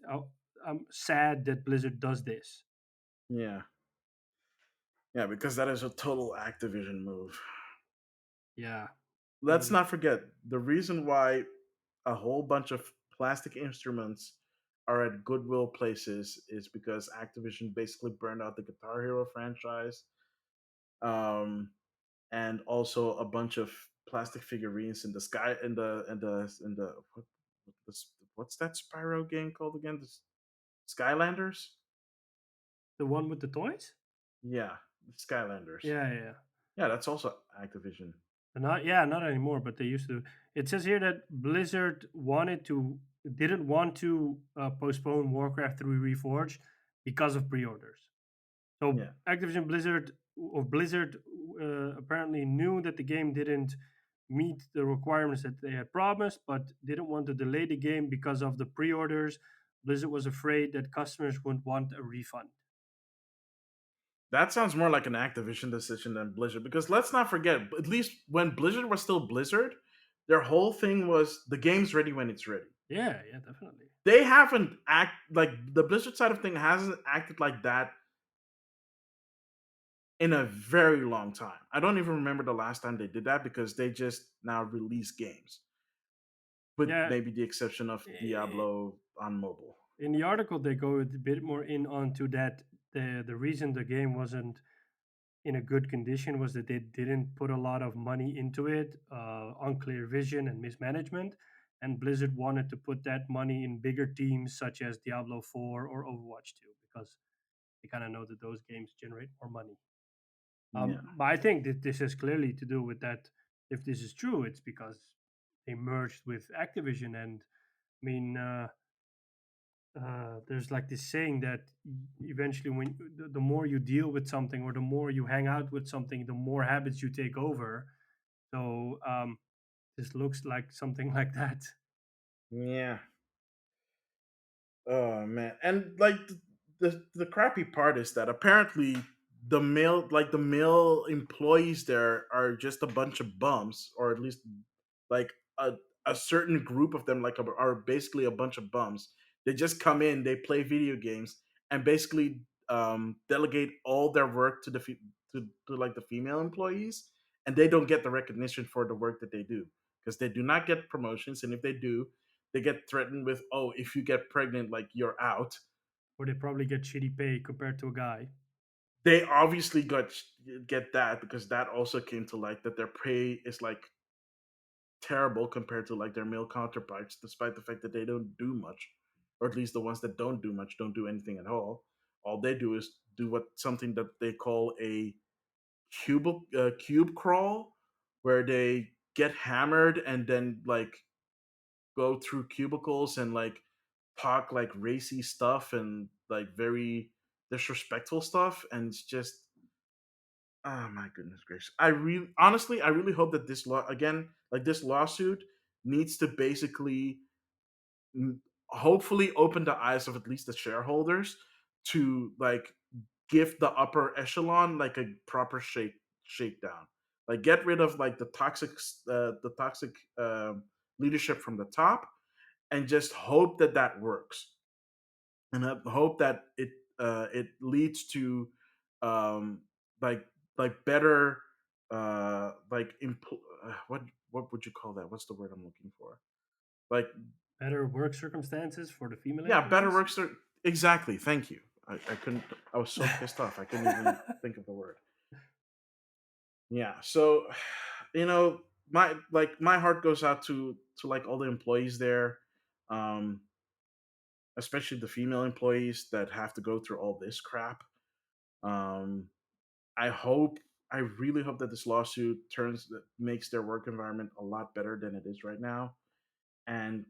I'm sad that Blizzard does this. Yeah. Yeah, because that is a total Activision move. Yeah, Let's totally. not forget the reason why a whole bunch of plastic instruments are at Goodwill places is because Activision basically burned out the Guitar Hero franchise, um, and also a bunch of plastic figurines in the sky what's that Spyro game called again? The Skylanders? The one with the toys? Yeah, the Skylanders. Yeah, yeah, yeah. Yeah, that's also Activision. Not yeah, not anymore, but they used to. It says here that Blizzard didn't want to postpone Warcraft 3 Reforged because of pre-orders. So Yeah. Activision Blizzard apparently knew that the game didn't meet the requirements that they had promised, but didn't want to delay the game because of the pre-orders. Blizzard was afraid that customers would want a refund. That sounds more like an Activision decision than Blizzard because let's not forget, at least when Blizzard was still Blizzard, their whole thing was the game's ready when it's ready. Yeah, yeah, definitely. they haven't act like the Blizzard side of thing hasn't acted like that in a very long time. I don't even remember the last time they did that because they just now release games, with Yeah, maybe the exception of i- Diablo on mobile. in the article they go a bit more in onto that. The reason the game wasn't in a good condition was that they didn't put a lot of money into it, unclear vision and mismanagement. And Blizzard wanted to put that money in bigger teams such as Diablo 4 or Overwatch 2 because they kind of know that those games generate more money. Yeah. But I think that this has clearly to do with that. If this is true, it's because they merged with Activision. And I mean, there's like this saying that eventually, when the more you deal with something or the more you hang out with something, the more habits you take over. So this looks like something like that. Yeah. Oh man, and like the crappy part is that apparently the male employees there are just a bunch of bums, or at least like a certain group of them are basically a bunch of bums. They just come in, they play video games, and basically delegate all their work to to like the female employees, and they don't get the recognition for the work that they do because they do not get promotions, and if they do, they get threatened with, oh, if you get pregnant, like you're out. Or they probably get shitty pay compared to a guy. They obviously get that because that also came to light that their pay is like terrible compared to like their male counterparts, despite the fact that they don't do much, or at least the ones that don't do much don't do anything at all. All they do is do what something that they call a cube crawl, where they get hammered and then like go through cubicles and like talk like racy stuff and like very disrespectful stuff, and it's just, oh my goodness gracious. I really hope that this law again, like this lawsuit, needs to basically mm, hopefully open the eyes of at least the shareholders to like give the upper echelon like a proper shakedown, like get rid of like the toxic leadership from the top, and just hope that that works, and I hope that it leads to um, like better what would you call that? What's the word I'm looking for? Like, Better work circumstances for the female yeah, better employees. works. Exactly. Thank you. I couldn't. I was so pissed off. I couldn't even think of the word. Yeah. So, my heart goes out to like all the employees there, um, especially the female employees that have to go through all this crap. Um, I hope, I really hope that this lawsuit makes their work environment a lot better than it is right now, and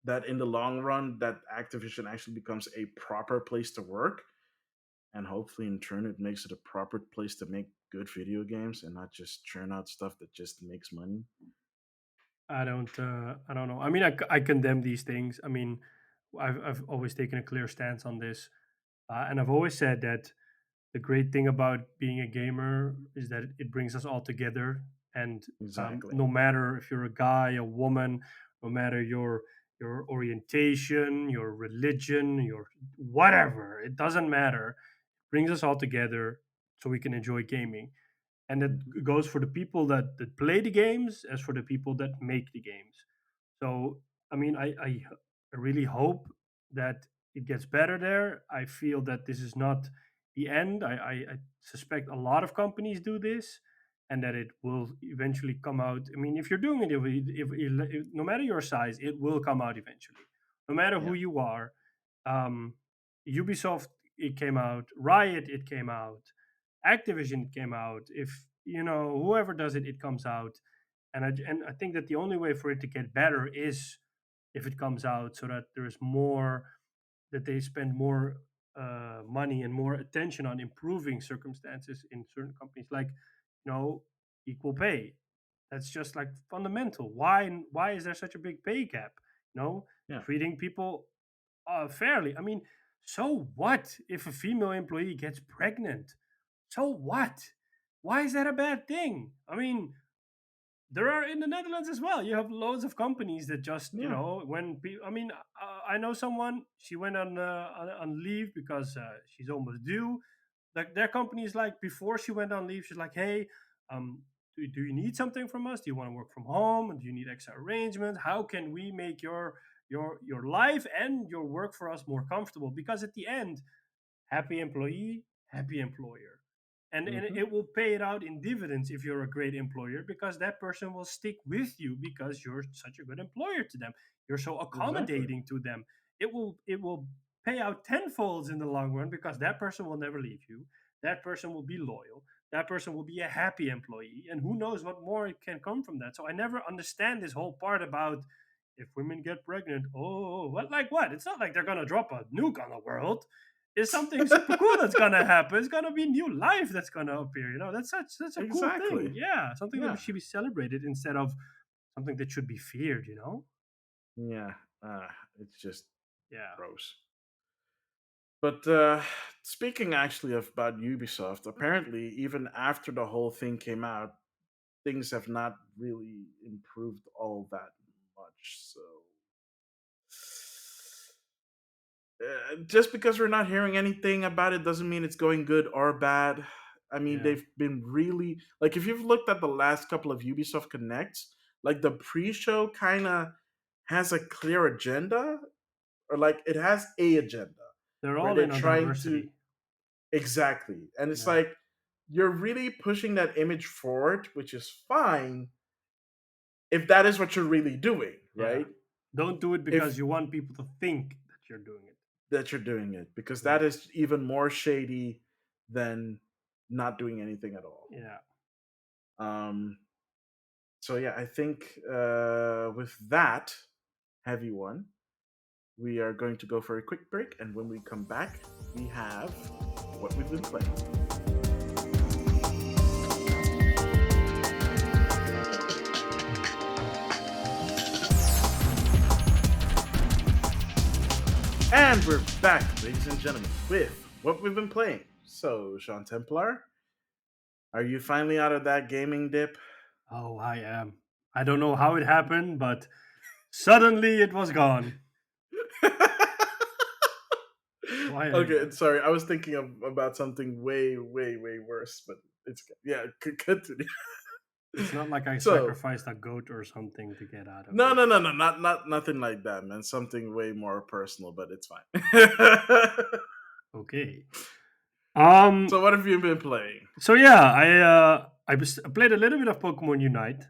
that in the long run, that Activision actually becomes a proper place to work, and hopefully in turn it makes it a proper place to make good video games and not just churn out stuff that just makes money. I don't know. I mean, I condemn these things. I mean, I've always taken a clear stance on this, and I've always said that the great thing about being a gamer is that it brings us all together. And Exactly. no matter if you're a guy, a woman, no matter your orientation, your religion, your whatever, it doesn't matter. It brings us all together so we can enjoy gaming. And Mhm. that goes for the people that play the games as for the people that make the games. So I mean, I really hope that it gets better there. I feel that this is not the end. I suspect a lot of companies do this, and that it will eventually come out. I mean, if you're doing it, if no matter your size, it will come out eventually. No matter who Yeah. you are, um, Ubisoft, it came out. Riot, it came out. Activision came out. If whoever does it, it comes out. And I think that the only way for it to get better is if it comes out, so that there is more, that they spend more money and more attention on improving circumstances in certain companies, like equal pay. That's just like fundamental. Why is there such a big pay gap? Yeah. Treating people fairly. I mean, so what if a female employee gets pregnant? So what? Why is that a bad thing? I mean, there are in the Netherlands as well. You have loads of companies that just, Yeah. when I mean, I know someone. She went on leave because she's almost due. Like their company is like, before she went on leave, she's like, hey, do you need something from us? Do you want to work from home? Do you need extra arrangements? How can we make your life and your work for us more comfortable? Because at the end, happy employee, happy employer. And Hmm. it will pay it out in dividends if you're a great employer, because that person will stick with you because you're such a good employer to them. You're so Exactly. accommodating to them. It will pay out tenfolds in the long run, because that person will never leave you. That person will be loyal. That person will be a happy employee. And who knows what more it can come from that. So I never understand this whole part about, if women get pregnant, oh, what, like what? It's not like they're gonna drop a nuke on the world. Is something super cool that's gonna happen. It's gonna be new life that's gonna appear. That's a cool thing. Exactly. Yeah, something that Yeah. should be celebrated instead of something that should be feared. Yeah. Uh, it's just Yeah, gross. But speaking actually of about Ubisoft, apparently even after the whole thing came out, things have not really improved all that much. So just because we're not hearing anything about it doesn't mean it's going good or bad. I mean, yeah. they've been really like if you've looked at the last couple of Ubisoft Connects, like the pre-show kind of has a clear agenda, or like it has a agenda They're where all they're in on trying to diversity. exactly, and it's Yeah, like you're really pushing that image forward, which is fine if that is what you're really doing, yeah. right? Don't do it because If you want people to think that you're doing it. that you're doing it, because Yeah, that is even more shady than not doing anything at all. yeah. Um, so yeah, I think with that heavy one, we are going to go for a quick break, and when we come back, we have what we've been playing. And we're back, ladies and gentlemen, with what we've been playing. So, Sean Templar, are you finally out of that gaming dip? Oh, I am. I don't know how it happened, but suddenly it was gone. Why are Okay, you? sorry. I was thinking about something way, way, way worse, but it's yeah. Continue. It's not like I So sacrificed a goat or something to get out of no, it. no, no, no, not nothing like that, man. Something way more personal, but it's fine. Okay. So Um. what have you been playing? So yeah, I played a little bit of Pokemon Unite,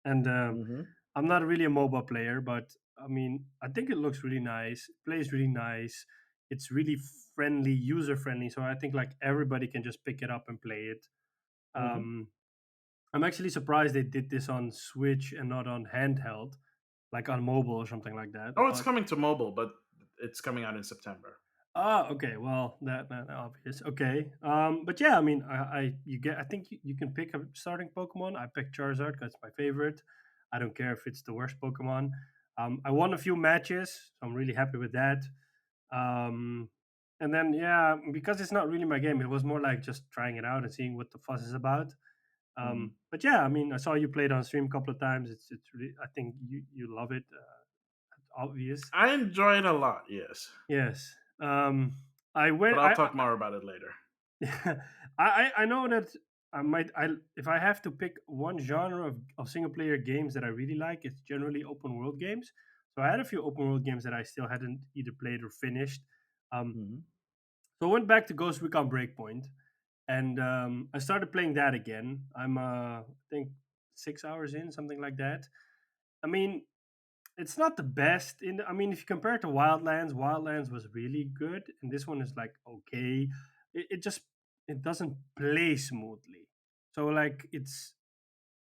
and Hmm. I'm not really a mobile player, but I mean, I think it looks really nice. It plays really nice. It's really friendly, user friendly. So I think like everybody can just pick it up and play it. Hmm. Um, I'm actually surprised they did this on Switch and not on handheld, like on mobile or something like that. I Oh, it's thought, coming to mobile, but it's coming out in September. okay, well that obvious. Okay, but yeah, I mean, I think you can pick a starting Pokemon. I picked Charizard because it's my favorite. I don't care if it's the worst Pokemon. I won a few matches, so I'm really happy with that. Um, and then yeah, because it's not really my game, it was more like just trying it out and seeing what the fuss is about. Hmm. But yeah, I mean, I saw you play it on stream a couple of times. It's really, I think you love it. Obvious. I enjoy it a lot, yes, Yes. I went. but I'll talk more about it later. I know that I if I have to pick one genre of single player games that I really like, it's generally open world games. So I had a few open world games that I still hadn't either played or finished. Um, Hmm. so I went back to Ghost Recon Breakpoint, and I started playing that again. I'm I think 6 hours in, something like that. I mean, it's not the best. I mean, if you compare it to Wildlands, Wildlands was really good, and this one is like okay. It just it doesn't play smoothly. So like it's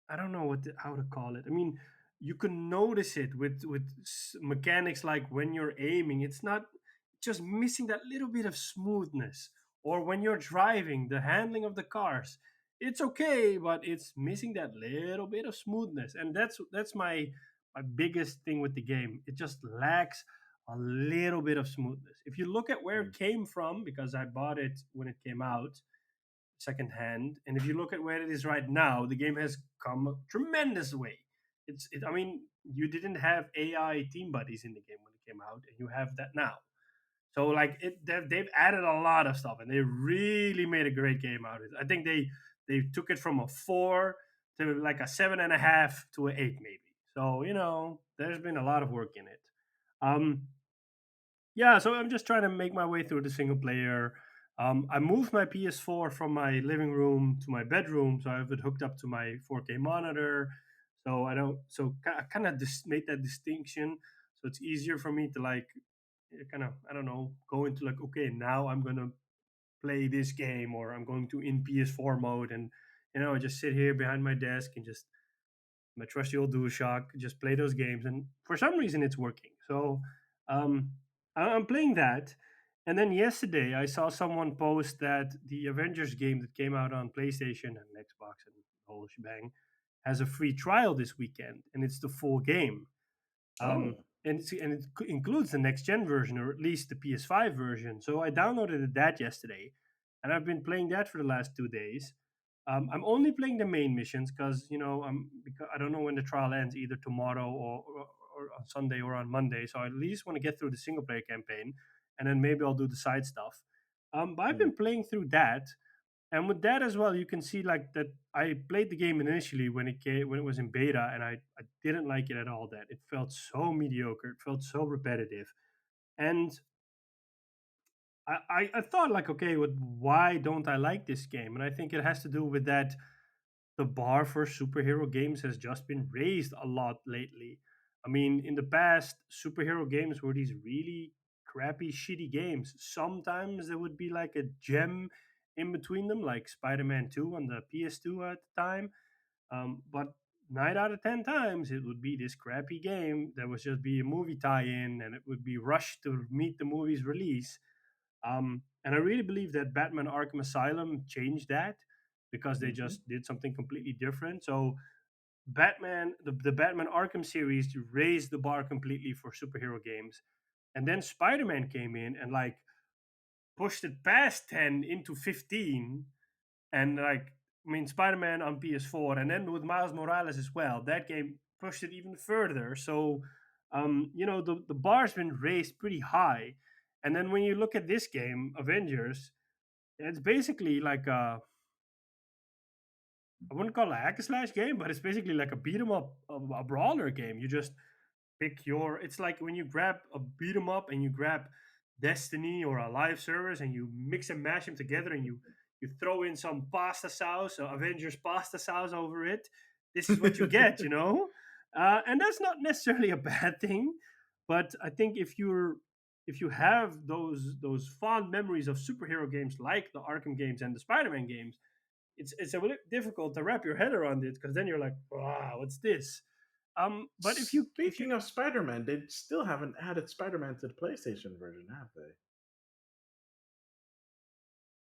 I don't know how to call it. I mean, you can notice it with mechanics like when you're aiming, it's not just missing that little bit of smoothness. Or when you're driving, the handling of the cars, it's okay, but it's missing that little bit of smoothness, and that's my biggest thing with the game. It just lacks a little bit of smoothness. If you look at where it came from, because I bought it when it came out, secondhand. And if you look at where it is right now, the game has come a tremendous way. I mean, you didn't have AI team buddies in the game when it came out, and you have that now. So like they've added a lot of stuff, and they really made a great game out of it. I think they took it from a 4 to like a 7.5 to an 8 maybe. So there's been a lot of work in it. Um, yeah, so I'm just trying to make my way through the single player. I moved my PS4 from my living room to my bedroom, so I have it hooked up to my 4K monitor. So I don't. So I kind of made that distinction, so it's easier for me to like kind of, I don't know, go into like, okay, now I'm gonna play this game, or I'm going to in PS4 mode, and I just sit here behind my desk and just my trusty old DualShock, just play those games, and for some reason it's working. So um, I'm playing that, and then yesterday I saw someone post that the Avengers game that came out on PlayStation and Xbox and the whole shebang has a free trial this weekend, and it's the full game. Oh, And it includes the next gen version, or at least the PS5 version. So I downloaded that yesterday, and I've been playing that for the last 2 days. I'm only playing the main missions because because I don't know when the trial ends, either tomorrow or on Sunday or on Monday. So I at least want to get through the single player campaign, and then maybe I'll do the side stuff. But I've mm, been playing through that, and with that as well, you can see like that I played the game initially when it was in beta, and I didn't like it at all. That it felt so mediocre, it felt so repetitive, and I thought like, okay, why don't I like this game? And I think it has to do with that the bar for superhero games has just been raised a lot lately. I mean, in the past, superhero games were these really crappy, shitty games. Sometimes there would be like a gem in between them, like Spider Man 2 on the PS2 at the time. But 9 out of 10 times, it would be this crappy game that would just be a movie tie in, and it would be rushed to meet the movie's release. And I really believe that Batman Arkham Asylum changed that because they mhm. just did something completely different. So the Batman Arkham series raised the bar completely for superhero games. And then Spider-Man came in and like pushed it past 10 into 15. And like, I mean, Spider-Man on PS4, and then with Miles Morales as well, that game pushed it even further. So, the bar's been raised pretty high. And then when you look at this game, Avengers, it's basically like I wouldn't call it a hack and slash game, but it's basically like a beat 'em up, a brawler game. You just pick your. It's like when you grab a beat 'em up and you grab Destiny or a live service and you mix and mash them together, and you throw in some pasta sauce, Avengers pasta sauce over it. This is what you get, and that's not necessarily a bad thing, but I think if you have those fond memories of superhero games like the Arkham games and the Spider-Man games, it's a bit difficult to wrap your head around it, because then you're like, wow, what's this? But if you Speaking of Spider-Man, they still haven't added Spider-Man to the PlayStation version, have they?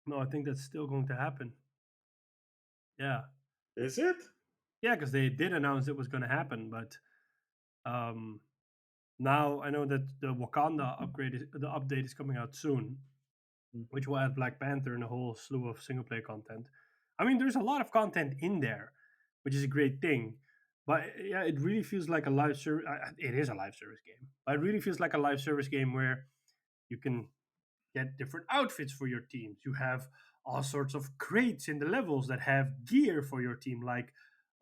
no, I think that's still going to happen. Yeah, Is it? yeah, because they did announce it was going to happen, but um, now I know that the Wakanda the update is coming out soon, which will add Black Panther and a whole slew of single player content. I mean, there's a lot of content in there, which is a great thing. But yeah, it really feels like a live service. It is a live service game, but it really feels like a live service game where you can get different outfits for your teams. You have all sorts of crates in the levels that have gear for your team, like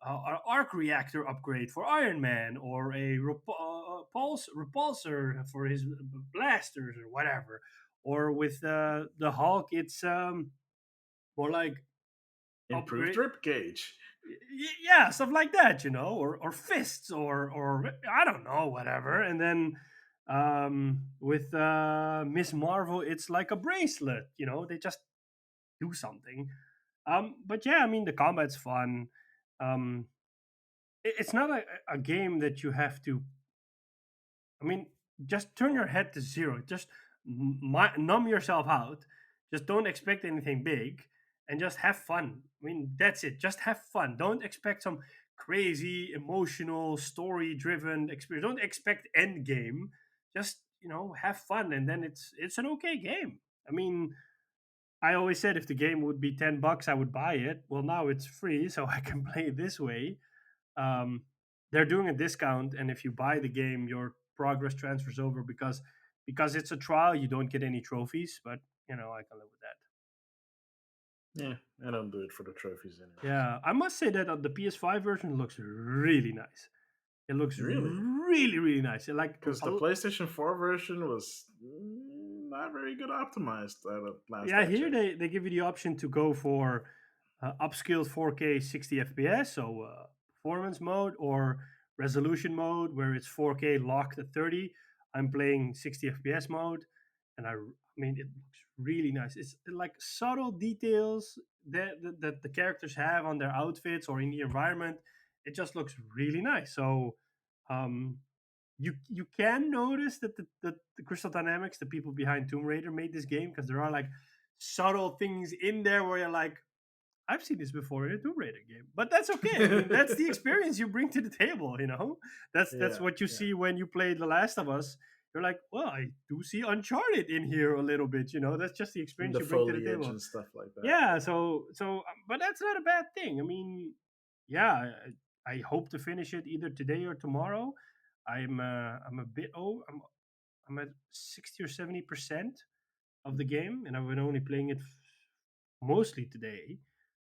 an arc reactor upgrade for Iron Man, or a repulsor for his blasters, or whatever. Or with the Hulk, it's more like Improved upgrade. rib cage. Yeah, stuff like that, or fists, or I don't know, whatever. And then with Miss Marvel, it's like a bracelet. They just do something. But yeah, I mean, the combat's fun. Um, it's not a game that you have to. I mean, just turn your head to zero. Just numb yourself out. Just don't expect anything big, and just have fun. I mean, that's it. Just have fun. Don't expect some crazy, emotional, story-driven experience. Don't expect end game. Just have fun, and then it's an okay game. I mean, I always said if the game would be $10, I would buy it. Well, now it's free, so I can play it this way. Um, they're doing a discount, and if you buy the game, your progress transfers over because it's a trial. You don't get any trophies, but I can live with that. Yeah, I don't do it for the trophies anyways. Yeah, I must say that the PS5 version looks really nice. It looks Really? really, really nice. Like, Because the PlayStation 4 version was not very good optimized last yeah, I here checked. they give you the option to go for upscaled 4K 60 FPS, so performance mode, or resolution mode where it's 4K locked at 30. I'm playing 60 FPS mode, and I mean it looks really nice. It's like subtle details that the characters have on their outfits or in the environment. It just looks really nice. So um, you can notice that the Crystal Dynamics, the people behind Tomb Raider, made this game because there are like subtle things in there where you're like, I've seen this before in a Tomb Raider game, but that's okay. I mean, that's the experience you bring to the table. That's Yeah, what you yeah. see when you play The Last of Us. You're like, well, I do see Uncharted in here a little bit. That's just the experience The you bring to the foliage table. and stuff like that. Yeah. Yeah. But that's not a bad thing. I mean, yeah, I hope to finish it either today or tomorrow. I'm a bit oh I'm at 60 or 70% of the game, and I've been only playing it mostly today.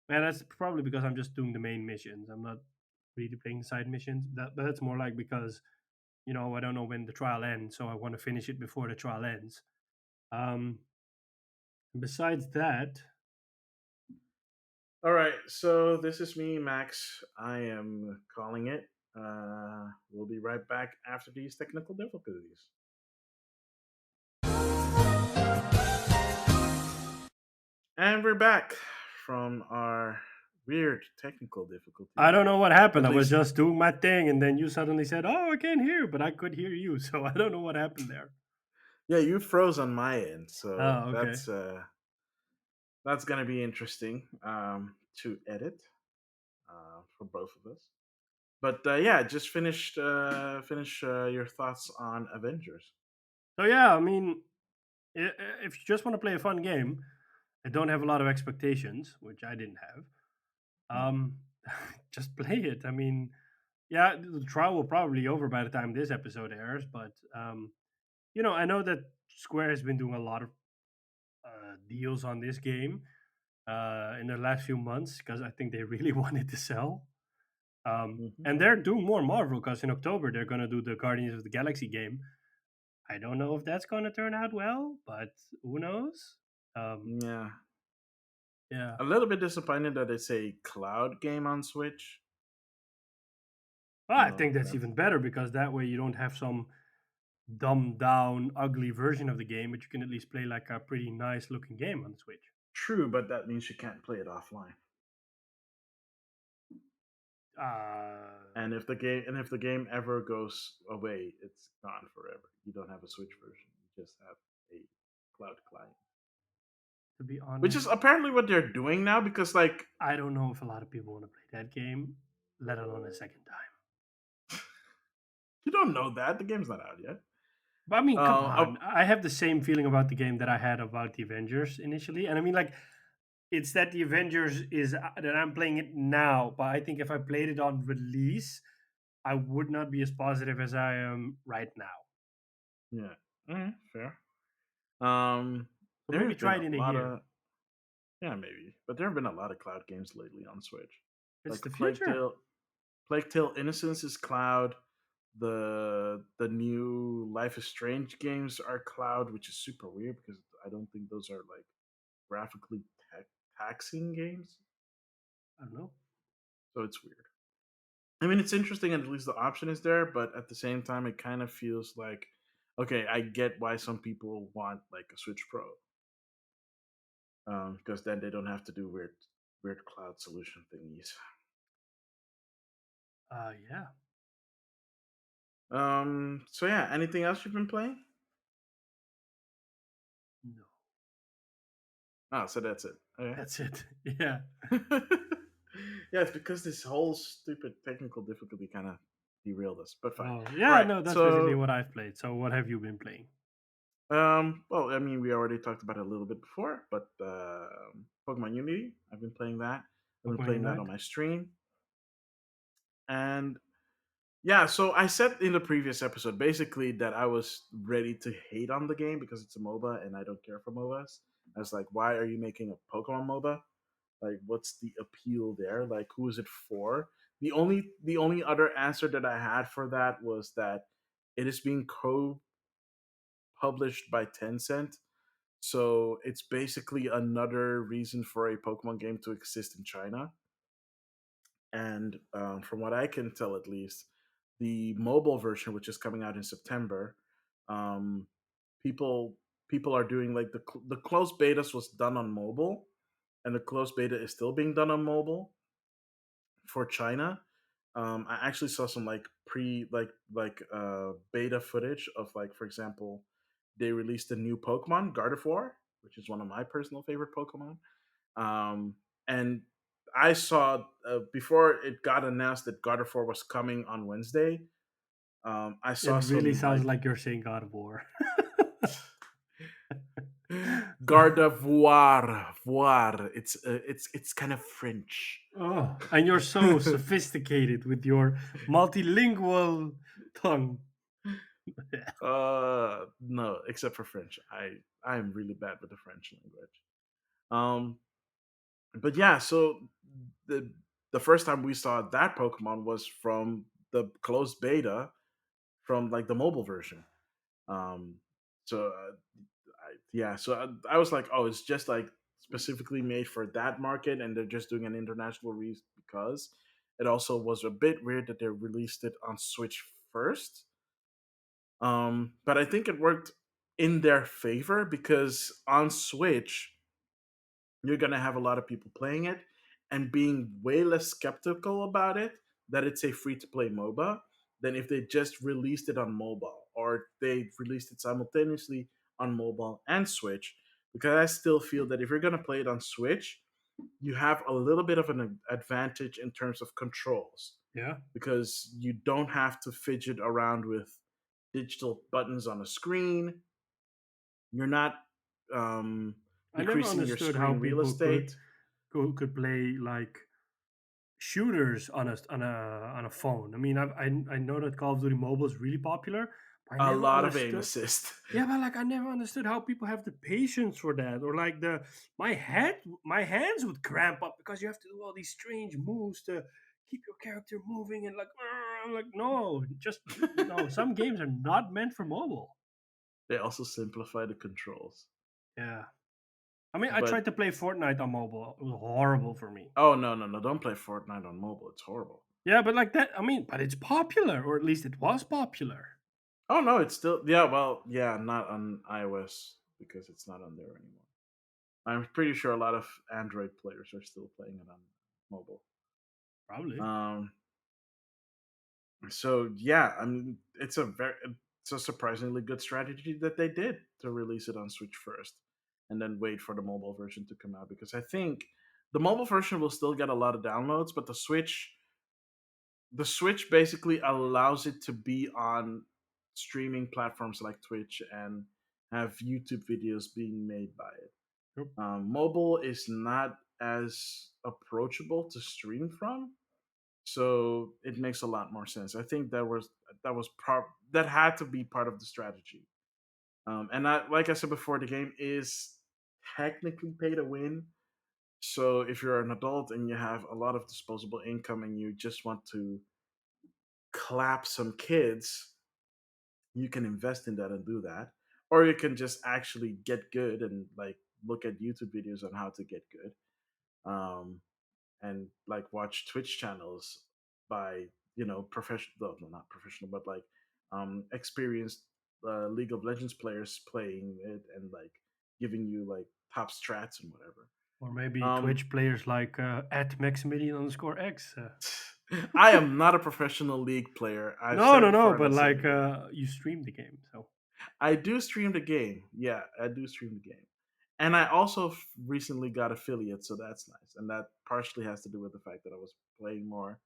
And that's probably because I'm just doing the main missions. I'm not really playing the side missions. But that's more like because I don't know when the trial ends, so I want to finish it before the trial ends. Um, besides that, All right, so this is me, Max. I am calling it. We'll be right back after these technical difficulties. And we're back from our weird technical I difficulties. don't know what At happened. I was least, just doing my thing, and then you suddenly said, "Oh, I can't hear," but I could hear you. So I don't know what happened there. yeah, you froze on my end, so Oh, okay. that's gonna be interesting to edit for both of us. But yeah, just finish your thoughts on Avengers. So yeah, I mean, if you just want to play a fun game and don't have a lot of expectations, which I didn't have, Yeah. um, just play it. I mean, yeah, the trial will probably be over by the time this episode airs, but I know that Square has been doing a lot of deals on this game in the last few months because I think they really wanted to sell. Hmm. And they're doing more Marvel because in October they're going to do the Guardians of the Galaxy game. I don't know if that's going to turn out well, but who knows? Um, Yeah, yeah. a little bit disappointed that it's a cloud game on Switch. Well, I think So that's that's even better because that way you don't have some dumbed down, ugly version of the game, but you can at least play like a pretty nice looking game on the Switch. true, but that means you can't play it offline. Uh, And if the game ever goes away, it's gone forever. You don't have a Switch version. You just have a cloud client, to be which is honest, apparently what they're doing now. Because like, I don't know if a lot of people want to play that game, let alone a second time. you don't know that the game's not out yet. But I mean, come Uh, on. I have the same feeling about the game that I had about the Avengers initially. And I mean, like, it's that the Avengers is that I'm playing it now. But I think if I played it on release, I would not be as positive as I am right now. yeah, fair. Um, So there maybe have been try it a in a lot year. of yeah, maybe, but there have been a lot of cloud games lately on Switch. It's Like the future. Plague Tale Innocence is cloud. The new Life is Strange games are cloud, which is super weird because I don't think those are like graphically taxing games. I don't know. So it's weird. I mean, it's interesting, and at least the option is there, but at the same time, it kind of feels like, okay, I get why some people want like a Switch Pro, because then they don't have to do weird cloud solution thingies. Yeah. So yeah, anything else you've been playing? No. Oh, so that's it. Okay. That's it. Yeah. Yeah, it's because this whole stupid technical difficulty kind of derailed us, but fine. Oh, All yeah. right, No, that's basically so what I've played. So what have you been playing? Well, I mean, we already talked about it a little bit before, but Pokemon Unity, I've been playing that. I've been Pokemon playing that on Unite. my stream, and yeah. So I said in the previous episode basically that I was ready to hate on the game because it's a MOBA and I don't care for MOBAs. I was like, why are you making a Pokemon MOBA? Like, what's the appeal there? Like, who is it for? The only other answer that I had for that was that it is being co-published by Tencent. So it's basically another reason for a Pokemon game to exist in China. And from what I can tell, at least, the mobile version, which is coming out in September, um, people people are doing like the closed betas was done on mobile, and the closed beta is still being done on mobile for China. I actually saw some like beta footage of, like, for example, they released a new Pokemon, Gardevoir, which is one of my personal favorite Pokemon. And I saw, before it got announced that Gardevoir was coming on Wednesday. I It saw really some sounds like like you're saying God of War. Gardevoir, voir. It's kind of French. Oh, and you're so sophisticated with your multilingual tongue. No, except for French. I'm really bad with the French language. Um, but yeah, so the the first time we saw that Pokemon was from the closed beta from like the mobile version. Um, so I was like, oh, it's just like specifically made for that market, and they're just doing an international release because it also was a bit weird that they released it on Switch first. But I think it worked in their favor because on Switch, you're going to have a lot of people playing it and being way less skeptical about it that it's a free to play MOBA than if they just released it on mobile or they released it simultaneously on mobile and Switch. Because I still feel that if you're going to play it on Switch, you have a little bit of an advantage in terms of controls Yeah. because you don't have to fidget around with digital buttons on a screen. You're not I never decreasing your understood how screen real people could estate. could play like shooters on a phone. I mean, I know that Call of Duty Mobile is really popular, but I A never lot of aim understood. assist. Yeah, but like I never understood how people have the patience for that, or like my hands would cramp up because you have to do all these strange moves to keep your character moving, and like I'm like no, just no. Some games are not meant for mobile. They also simplify the controls. Yeah, I mean, I But tried to play Fortnite on mobile. It was horrible for me. oh, no, no, no! Don't play Fortnite on mobile. It's horrible. Yeah, but like that, I mean, but it's popular, or at least it was popular. Oh no, it's still, yeah. Well, yeah, not on iOS because it's not on there anymore. I'm pretty sure a lot of Android players are still playing it on mobile. Probably. Um, so yeah, I mean, it's a surprisingly good strategy that they did to release it on Switch first, and then wait for the mobile version to come out because I think the mobile version will still get a lot of downloads, but the Switch basically allows it to be on streaming platforms like Twitch and have YouTube videos being made by it. Yep. Mobile is not as approachable to stream from, so it makes a lot more sense. I think that had to be part of the strategy. And like I said before, the game is technically pay to win. So if you're an adult and you have a lot of disposable income and you just want to clap some kids, you can invest in that and do that. Or you can just actually get good and like look at YouTube videos on how to get good. Um, and like watch Twitch channels by, professional, no, not professional, but like experienced League of Legends players playing it and like giving you like top strats and whatever. Or maybe Um, Twitch players like at Maximillian underscore X. I am not a professional League player. I've No, said it no, no. before and But I'll say it like again. you stream the game, so I do stream the game. Yeah, I do stream the game. And I also recently got affiliate, so that's nice. And that partially has to do with the fact that I was playing more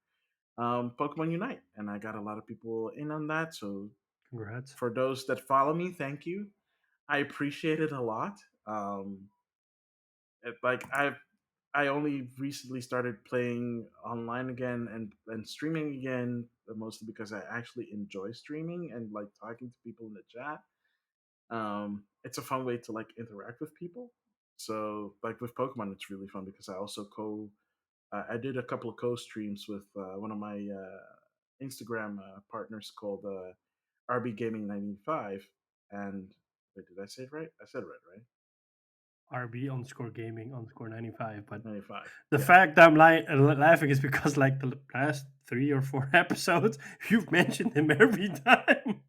Pokemon Unite, and I got a lot of people in on that. So congrats. for those that follow me, thank you. I appreciate it a lot. Like I only recently started playing online again and streaming again, mostly because I actually enjoy streaming and like talking to people in the chat. It's a fun way to like interact with people. So like with Pokemon, it's really fun because I also I did a couple of co-streams with one of my Instagram partners called RB Gaming 95. And wait, did I say it right? I said it right, RB underscore gaming underscore 95. But 95. the Yeah. fact I'm laughing is because like the last 3 or 4 episodes, you've mentioned him every time.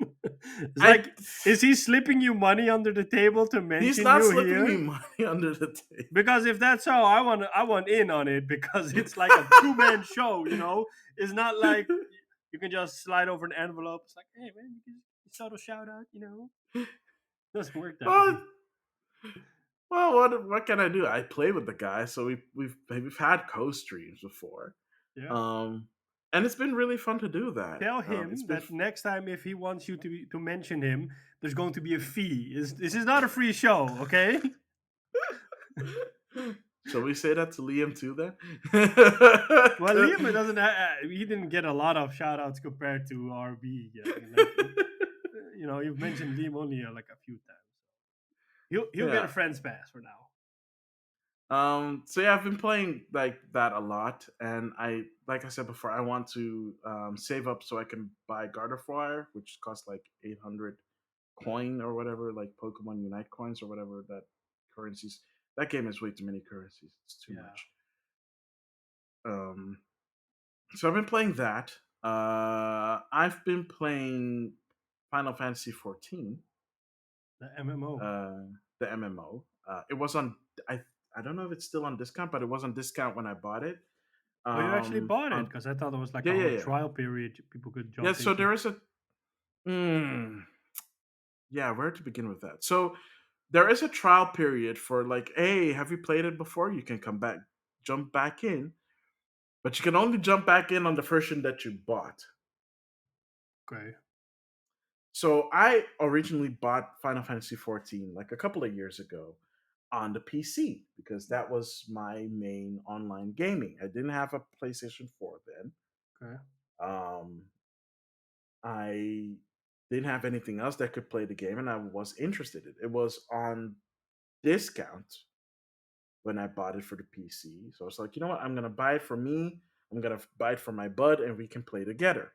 It's I like, is he slipping you money under the table to He's mention not you slipping me here? money under the table. Because if that's so, I want in on it because it's like a 2 man show. It's not like you can just slide over an envelope. It's like, hey man, you can sort of shout out. Doesn't work that way. well, well, what can I do? I play with the guy, so we've had co-streams before, Yeah. um, and it's been really fun to do that. Tell It's him been. that next time if he wants you to mention him, there's going to be a fee. This is not a free show, okay? Shall we say that to Liam too then? Well, Liam doesn't. He didn't get a lot of shout outs compared to RB. Yeah, like you've mentioned Liam only like a few times. He'll get a Yeah. friend's pass for now. So yeah, I've been playing like that a lot, and like I said before, I want to save up so I can buy Gardevoir, which costs like 800 coin or whatever, like Pokemon Unite coins or whatever that currencies. That game is way too many currencies. It's too Yeah, much. Um, so I've been playing that. I've been playing Final Fantasy 14, the MMO. uh, the MMO. It was on. I don't know if it's still on discount, but it was on discount when I bought it. Oh, you actually bought it On because I thought it was like Yeah, a yeah, whole yeah, trial period people could yeah. jump So into. there is a. Mm, yeah, where to begin with that? So there is a trial period for like, hey, have you played it before? You can come back, jump back in, but you can only jump back in on the version that you bought. Okay. So I originally bought Final Fantasy 14 like a couple of years ago on the PC because that was my main online gaming. I didn't have a PlayStation 4 then. Okay. Um, I didn't have anything else that could play the game, and I was interested in it. It was on discount when I bought it for the PC. So I was like, you know what? I'm gonna buy it for me. I'm gonna buy it for my bud, and we can play together.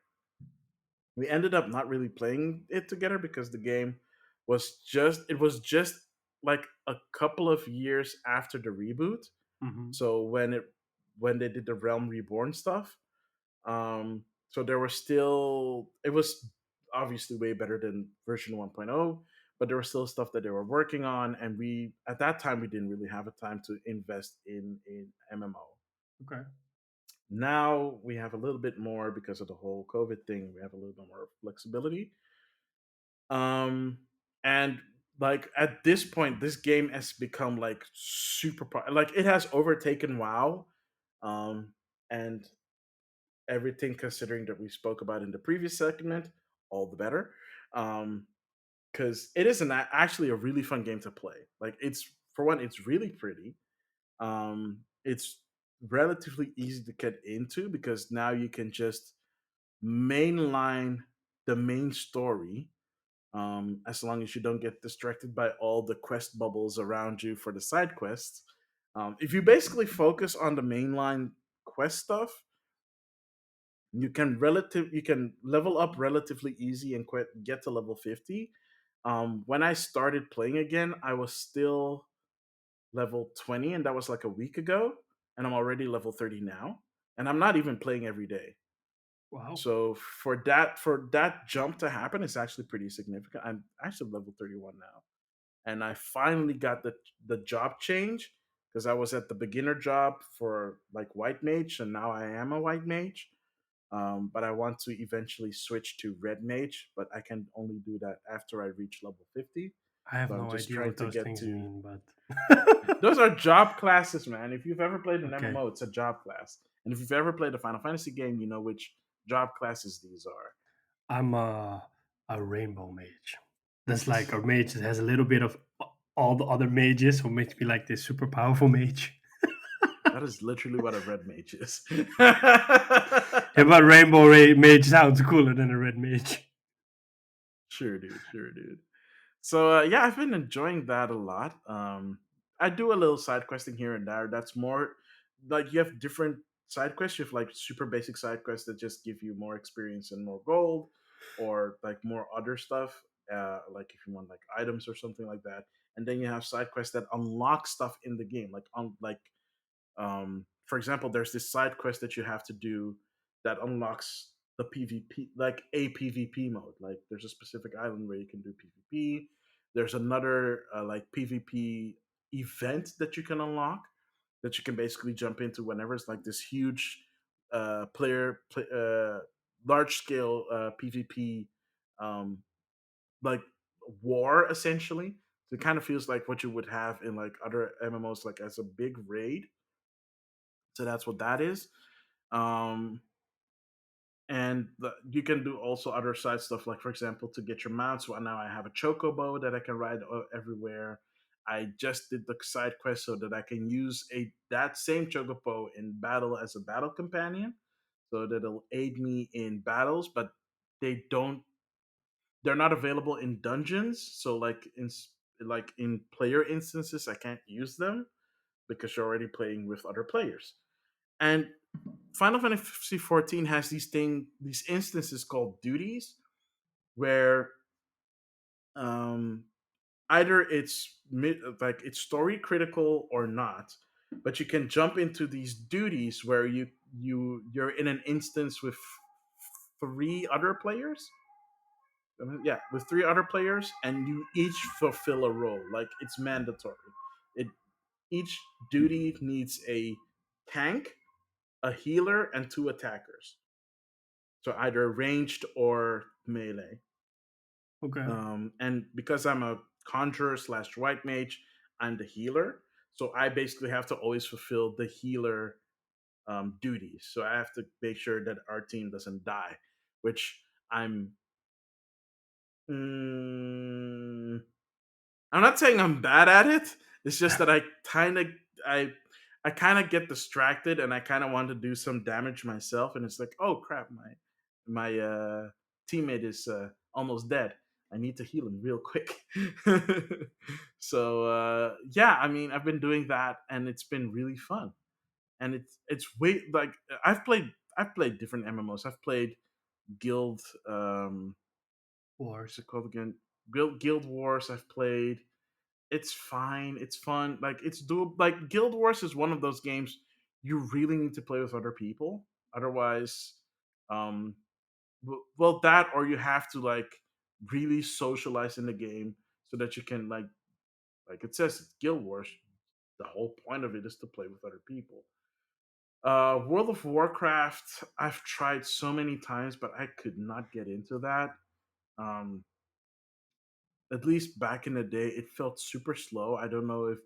We ended up not really playing it together because the game was just like a couple of years after the reboot. Mm-hmm. So when they did the Realm Reborn stuff, so there was still it was obviously way better than version 1.0, but there was still stuff that they were working on, and we at that time we didn't really have a time to invest in MMO. Okay. Now we have a little bit more because of the whole COVID thing. We have a little bit more flexibility. Um, and like at this point, this game has become like like it has overtaken WoW. And everything considering that we spoke about in the previous segment, all the better. Because it is actually a really fun game to play. Like it's for one, it's really pretty. It's relatively easy to get into because now you can just mainline the main story, as long as you don't get distracted by all the quest bubbles around you for the side quests. If you basically focus on the mainline quest stuff, you can level up relatively easy and get to level 50. When I started playing again, I was still level 20, and that was like a week ago, and I'm already level 30 now, and I'm not even playing every day. Wow. So for that jump to happen, it's actually pretty significant. I'm actually level 31 now, and I finally got the job change because I was at the beginner job for like white mage, and now I am a white mage. But I want to eventually switch to red mage, but I can only do that after I reach level 50. I have So I'm no just idea trying what to those get things to. mean, but Those are job classes, man. If you've ever played an okay. MMO, it's a job class. And if you've ever played a Final Fantasy game, you know which job classes these are. I'm a rainbow mage. That's like our mage that has a little bit of all the other mages, who makes me like this super powerful mage. That is literally what a red mage is. Yeah, but mage sounds cooler than a red mage. Sure, dude. Sure, dude. So yeah, I've been enjoying that a lot. I do a little side questing here and there. That's more like you have different side quests. You have like super basic side quests that just give you more experience and more gold, or like more other stuff. Like if you want like items or something like that. And then you have side quests that unlock stuff in the game, like for example, there's this side quest that you have to do that unlocks the PvP, like a PvP mode. Like there's a specific island where you can do PvP. There's another like PvP event that you can unlock that you can basically jump into whenever. It's like this huge large scale PvP um, like war essentially. So it kind of feels like what you would have in like other MMOs, like as a big raid. So that's what that is. Um, and you can do also other side stuff, like for example, to get your mount. So now I have a chocobo that I can ride everywhere. I just did the side quest so that I can use a that same chocobo in battle as a battle companion, so that it'll aid me in battles. But they don't. They're not available in dungeons. So like in player instances, I can't use them because you're already playing with other players. And Final Fantasy 14 has these instances called duties where um, either like it's story critical or not, but you can jump into these duties where you're in an instance with three other players. Yeah, with three other players, and you each fulfill a role. Like it's mandatory. It Each duty needs a tank, a healer, and two attackers. So either ranged or melee. Okay. And because I'm a conjurer slash white mage, I'm the healer. So I basically have to always fulfill the healer duties. So I have to make sure that our team doesn't die, which I'm. Mm, I'm not saying I'm bad at it. It's just that I I kind of get distracted and I kind of want to do some damage myself, and it's like, oh crap, my teammate is almost dead. I need to heal him real quick. So yeah, I mean, I've been doing that, and it's been really fun. And it's way like I've played different MMOs. I've played Guild. What's Wars. it called again? Guild Wars. I've played. It's fine. It's fun. Like it's doable. Like Guild Wars is one of those games you really need to play with other people. Otherwise, um, well, that or you have to like really socialize in the game so that you can like it says it's Guild Wars. The whole point of it is to play with other people. World of Warcraft, I've tried so many times, but I could not get into that. Um, at least back in the day, it felt super slow. I don't know if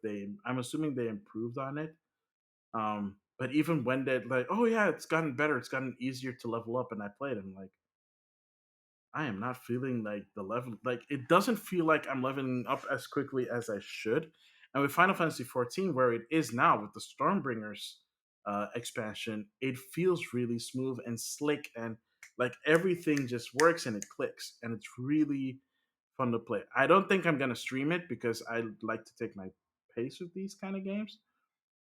I'm assuming they improved on it. But even when they're like, oh yeah, it's gotten better, it's gotten easier to level up, and I played, I'm like, I am not feeling like the level. Like it doesn't feel like I'm leveling up as quickly as I should. And with Final Fantasy 14, where it is now with the Stormbringers expansion, it feels really smooth and slick, and like everything just works and it clicks, and it's really fun to play. I don't think I'm gonna stream it because I like to take my pace with these kind of games.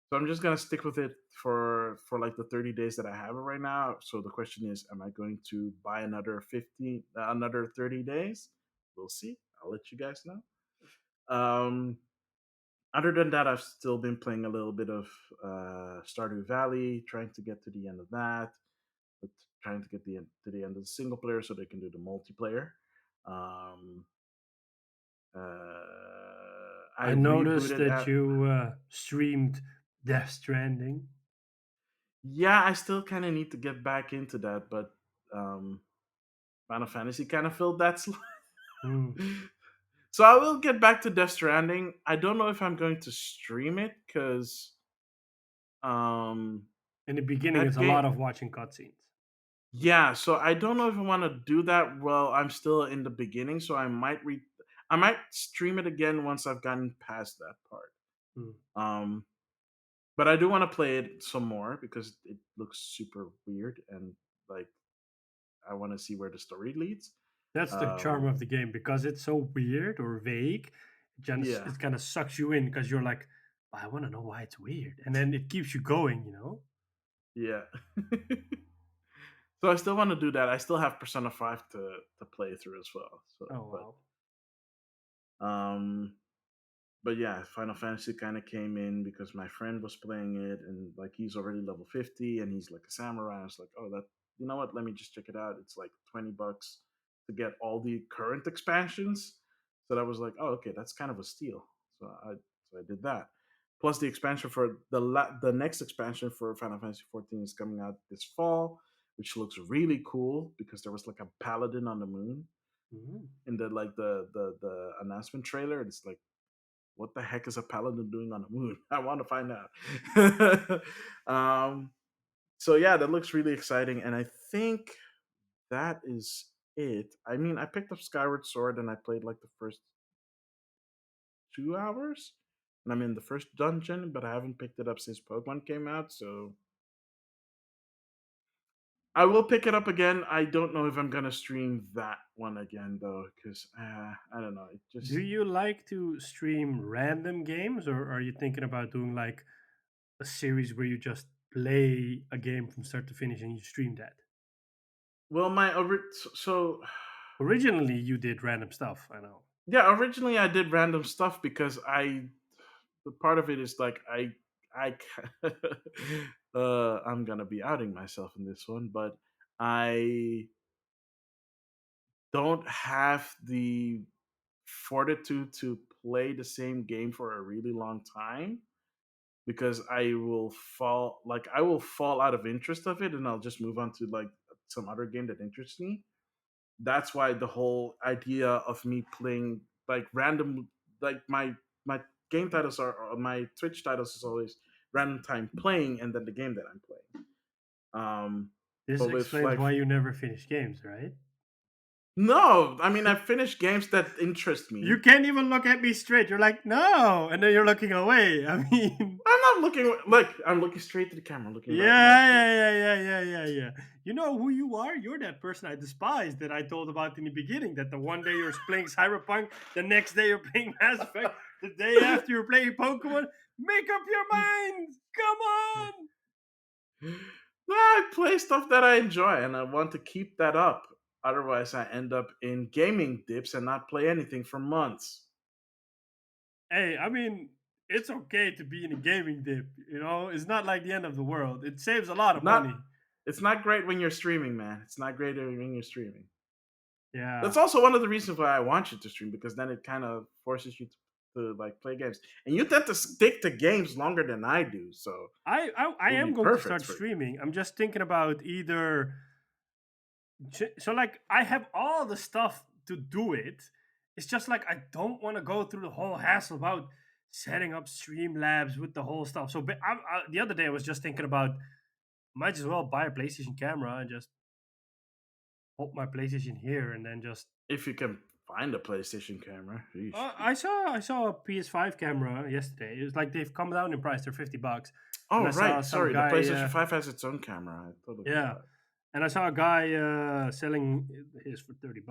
So I'm just gonna stick with it for like the 30 days that I have it right now. So the question is, am I going to buy another 30 days? We'll see. I'll let you guys know. Um, Other than that, I've still been playing a little bit of Stardew Valley, trying to get to the end of that, but trying to get to the end of the single player so they can do the multiplayer. Um, I I noticed rebooted. that you streamed Death Stranding. Yeah, I still kind of need to get back into that, but um, Final Fantasy kind of filled that slot. Hmm. So I will get back to Death Stranding. I don't know if I'm going to stream it because um, In the beginning, that it's a game. lot of watching cutscenes. Yeah, so I don't know if I want to do that. Well, I'm still in the beginning, so I might read. I might stream it again once I've gotten past that part. Hmm. Um, but I do want to play it some more because it looks super weird and like I want to see where the story leads. That's the charm Um, of the game because it's so weird or vague. yeah, It kind of sucks you in because you're like, I want to know why it's weird, and then it keeps you going. yeah. So I still want to do that. I still have Persona 5 to play through as well. So, Oh wow. um, but yeah, Final Fantasy kind of came in because my friend was playing it, and like he's already level 50, and he's like a samurai. I was like, oh, that you know what? Let me just check it out. It's like $20 to get all the current expansions. So that was like, oh, okay, that's kind of a steal. So I did that. Plus the expansion for the next expansion for Final Fantasy 14 is coming out this fall, which looks really cool because there was like a paladin on the moon Mhm. in the the announcement trailer. It's like, what the heck is a paladin doing on the moon? I want to find out. So yeah, that looks really exciting, and I think that is it. I mean, I picked up Skyward Sword and I played like the first 2 hours, and I'm in the first dungeon, but I haven't picked it up since Pokemon came out. So I will pick it up again. I don't know if I'm gonna stream that one again though, because I don't know. It Do just you like to stream random games, or are you thinking about doing like a series where you just play a game from start to finish and you stream that? well, so Originally, you did random stuff. I know. yeah, originally I did random stuff because I the part of it is like I I'm gonna be outing myself in this one, but I don't have the fortitude to play the same game for a really long time because I will fall out of interest of it and I'll just move on to like some other game that interests me. That's why the whole idea of me playing like random like my game titles are or my Twitch titles is always random time playing and then the game that I'm playing. This But with explains like why you never finish games, right? no, I mean I've finished games that interest You me. can't even look at me straight. You're like, no, and then you're looking away. I mean, I'm not looking like I'm looking straight to the camera, looking right at you. yeah. You know who you are? You're that person I despise that I told about in the beginning. That the one day you're playing Cyberpunk, the next day you're playing Mass Effect, the day after you're playing Pokemon. Make up your mind. Come on. No, I play stuff that I enjoy and I want to keep that up. Otherwise, I end up in gaming dips and not play anything for months. Hey, I mean, it's okay to be in a gaming dip. It's not like the end of the world. It saves a lot of Not, money. it's not great when you're streaming, man. It's not great when you're streaming. That's Yeah. also one of the reasons why I want you to stream because then it kind of forces you to like play games, and you tend to stick to games longer than I do. So I it would be am going to perfect start for you. streaming. I'm just thinking about either so like I have all the stuff to do it. It's just like I don't want to go through the whole hassle about setting up stream labs with the whole stuff. So the other day I was just thinking about might as well buy a PlayStation camera and just put my PlayStation here and then just If you can find a PlayStation camera. Yeesh. I saw a PS5 camera yesterday. It was like they've come down in price. They're $50, and Oh I saw right, some sorry. The guy. PlayStation 5 has its own camera. I totally Yeah, forgot. and I saw a guy selling his for $30.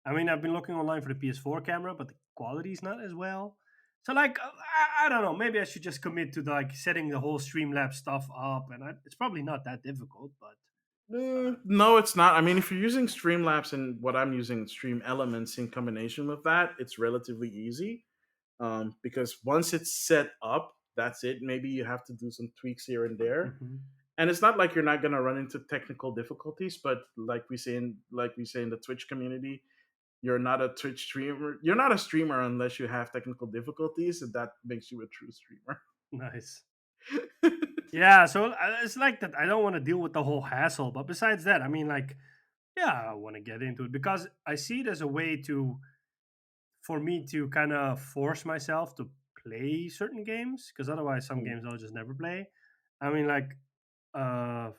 I mean, I've been looking online for the PS4 camera, but the quality's not as well. So, like, I don't know. Maybe I should just commit to like setting the whole Streamlabs stuff up, and it's probably not that difficult. But No, it's not. I mean, if you're using Streamlabs and what I'm using, Stream Elements in combination with that, it's relatively easy. Because once it's set up, that's it. Maybe you have to do some tweaks here and there, mhm. and it's not like you're not gonna run into technical difficulties. But like we say in the Twitch community, you're not a Twitch streamer. You're not a streamer unless you have technical difficulties, and that makes you a true streamer. Nice. Yeah, so it's like that. I don't want to deal with the whole hassle. But besides that, I mean, like, yeah, I want to get into it because I see it as a way to for me to kind of force myself to play certain games because otherwise some games I'll just never play. I mean, like, uh,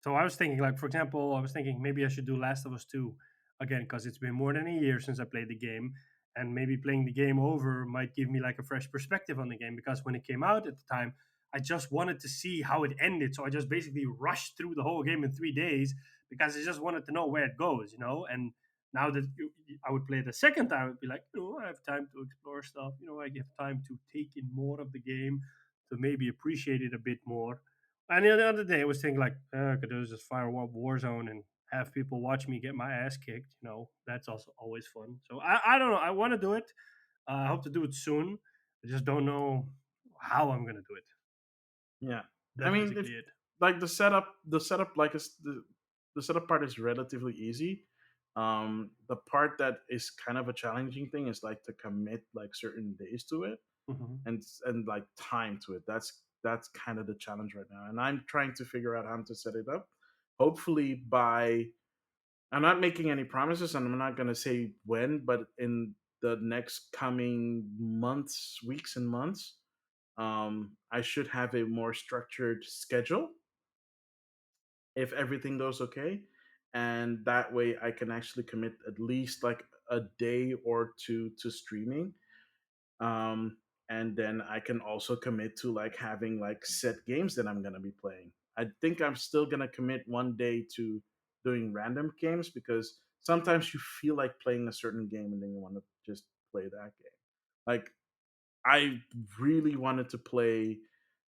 so I was thinking, like, for example, I was thinking maybe I should do Last of Us 2 again because it's been more than a year since I played the game. and maybe playing the game over might give me like a fresh perspective on the game, because when it came out at the time, I just wanted to see how it ended. So I just basically rushed through the whole game in 3 days because I just wanted to know where it goes, And now that I would play it a second time, I'd be like, I have time to explore stuff. I have time to take in more of the game, to maybe appreciate it a bit more. And the other day, I was thinking like, I could just fire up Warzone and have people watch me get my ass kicked. That's also always fun. So I don't know. I want to do it. I hope to do it soon. I just don't know how I'm gonna do it. Yeah, I That's mean, if basically it. like the setup like is the setup part is relatively easy. The part that is kind of a challenging thing is like to commit like certain days to it Hmm. and like time to it. That's kind of the challenge right now, and I'm trying to figure out how to set it up. Hopefully by I'm not making any promises, and I'm not going to say when, but in the next coming months, weeks, and months, I should have a more structured schedule if everything goes okay, and that way I can actually commit at least like a day or two to streaming, um, and then I can also commit to like having like set games that I'm gonna be playing. I think I'm still gonna commit one day to doing random games because sometimes you feel like playing a certain game and then you want to just play that game. Like I really wanted to play.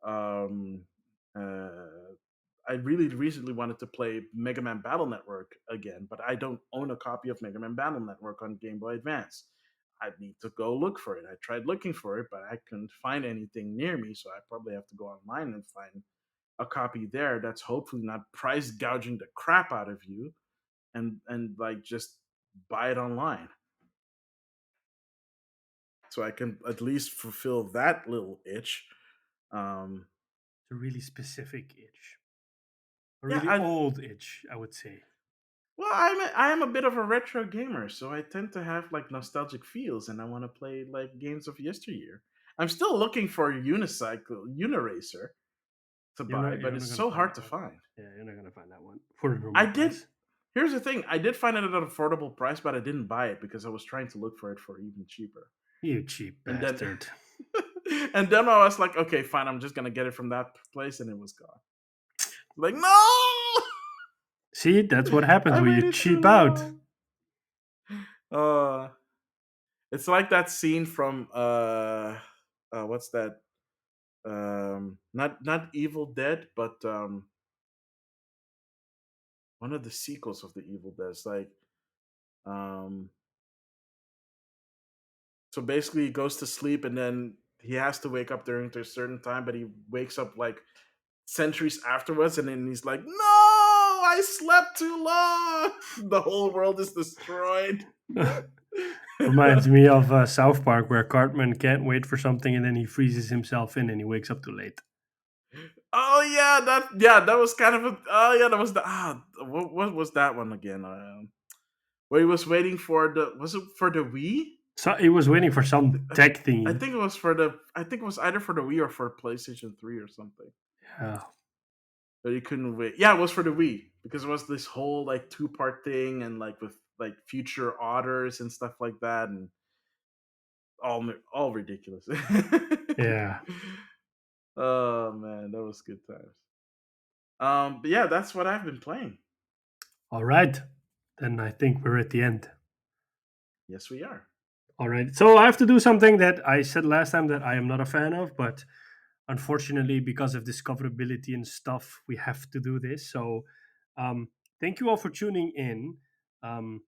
Um, uh, I really recently wanted to play Mega Man Battle Network again, but I don't own a copy of Mega Man Battle Network on Game Boy Advance. I need to go look for it. I tried looking for it, but I couldn't find anything near me, so I probably have to go online and find a copy there that's hopefully not price gouging the crap out of you and like just buy it online so I can at least fulfill that little itch. Um, It's a really specific itch, a yeah, really old itch, I would say. well, I am a bit of a retro gamer, so I tend to have like nostalgic feels, and I want to play like games of yesteryear. I'm still looking for a Uniracer to buy, You're but not it's gonna so find hard that to one. find. Yeah, you're not gonna find that one for a I normal did. price. Here's the thing: I did find it at an affordable price, but I didn't buy it because I was trying to look for it for even cheaper. You cheap And then, bastard. and then I was like, okay, fine, I'm just gonna get it from that place, and it was gone. Like, no, See, that's what happens I when you waited too cheap out. long. Uh, it's like that scene from what's that? Not Evil Dead, but one of the sequels of the Evil Dead. It's like um, so basically he goes to sleep and then he has to wake up during a certain time, but he wakes up like centuries afterwards, and then he's like, "No, I slept too long. The whole world is destroyed." Reminds me of South Park, where Cartman can't wait for something and then he freezes himself in and he wakes up too late. Oh yeah, that was kind of a oh yeah, that was the what was that one again? Where he was waiting for the was it for the Wii? So he was waiting for some I, tech I thingy. think it was for the I think it was either for the Wii or for PlayStation 3 or something. Yeah. But he couldn't wait. Yeah, it was for the Wii because it was this whole like two-part thing and like with like future otters and stuff like that and all ridiculous. Yeah. Oh man, that was good times. But yeah, that's what I've been playing. All right. Then I think we're at the end. Yes, we are. All right. So I have to do something that I said last time that I am not a fan of, but unfortunately, because of discoverability and stuff, we have to do this. So um, thank you all for tuning in. Um,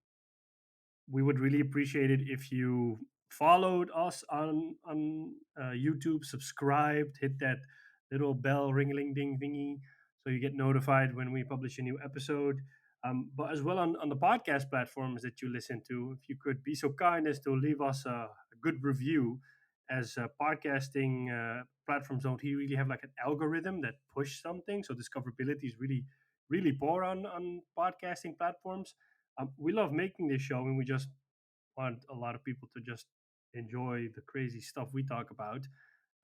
we would really appreciate it if you followed us on YouTube, subscribed, hit that little bell ring a ling ding thingy so you get notified when we publish a new episode. But as well on the podcast platforms that you listen to, if you could be so kind as to leave us a good review, as podcasting platforms don't really have like an algorithm that push something, so discoverability is really poor on podcasting platforms. We love making this show, and we just want a lot of people to just enjoy the crazy stuff we talk about.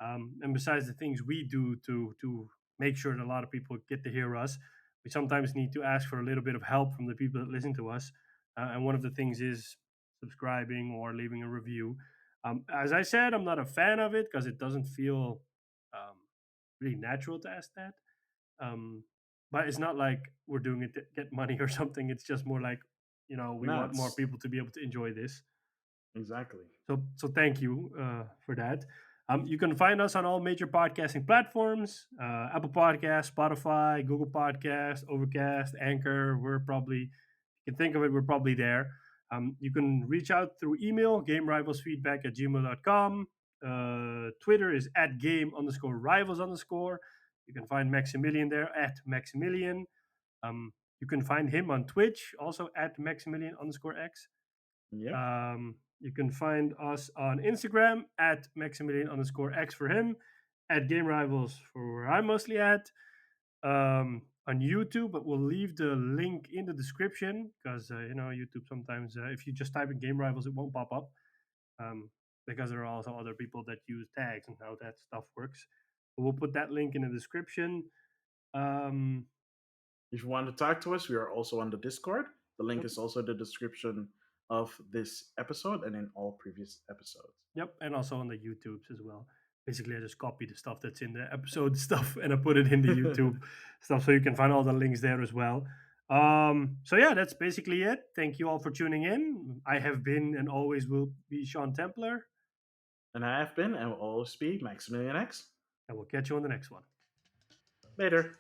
And besides the things we do to make sure that a lot of people get to hear us, we sometimes need to ask for a little bit of help from the people that listen to us. And one of the things is subscribing or leaving a review. As I said, I'm not a fan of it because it doesn't feel um, really natural to ask that. Um, but it's not like we're doing it to get money or something. It's just more like, we No, want more it's people to be able to enjoy this. exactly. So thank you for that. You can find us on all major podcasting platforms: Apple Podcasts, Spotify, Google Podcasts, Overcast, Anchor. We're probably, you can think of it, we're probably there. You can reach out through email, gamerivalsfeedback@gmail.com. Twitter is @game_rivals_. You can find Maximilian there @Maximillian. You can find him on Twitch, also @Maximilian_X. Yep. You can find us on Instagram @Maximilian_X for him, Game Rivals for where I'm mostly at. On YouTube, but we'll leave the link in the description because YouTube sometimes if you just type in Game Rivals, it won't pop up um, because there are also other people that use tags and how that stuff works. But we'll put that link in the description. Um, If you want to talk to us, we are also on the Discord. The link yep, is also in the description of this episode and in all previous episodes. yep, and also on the YouTubes as well. Basically, I just copy the stuff that's in the episode stuff and I put it in the YouTube stuff, so you can find all the links there as well. So yeah, that's basically it. Thank you all for tuning in. I have been and always will be Sean Templar, And I have been and will always be Maximilian X. and we'll catch you on the next one. Later.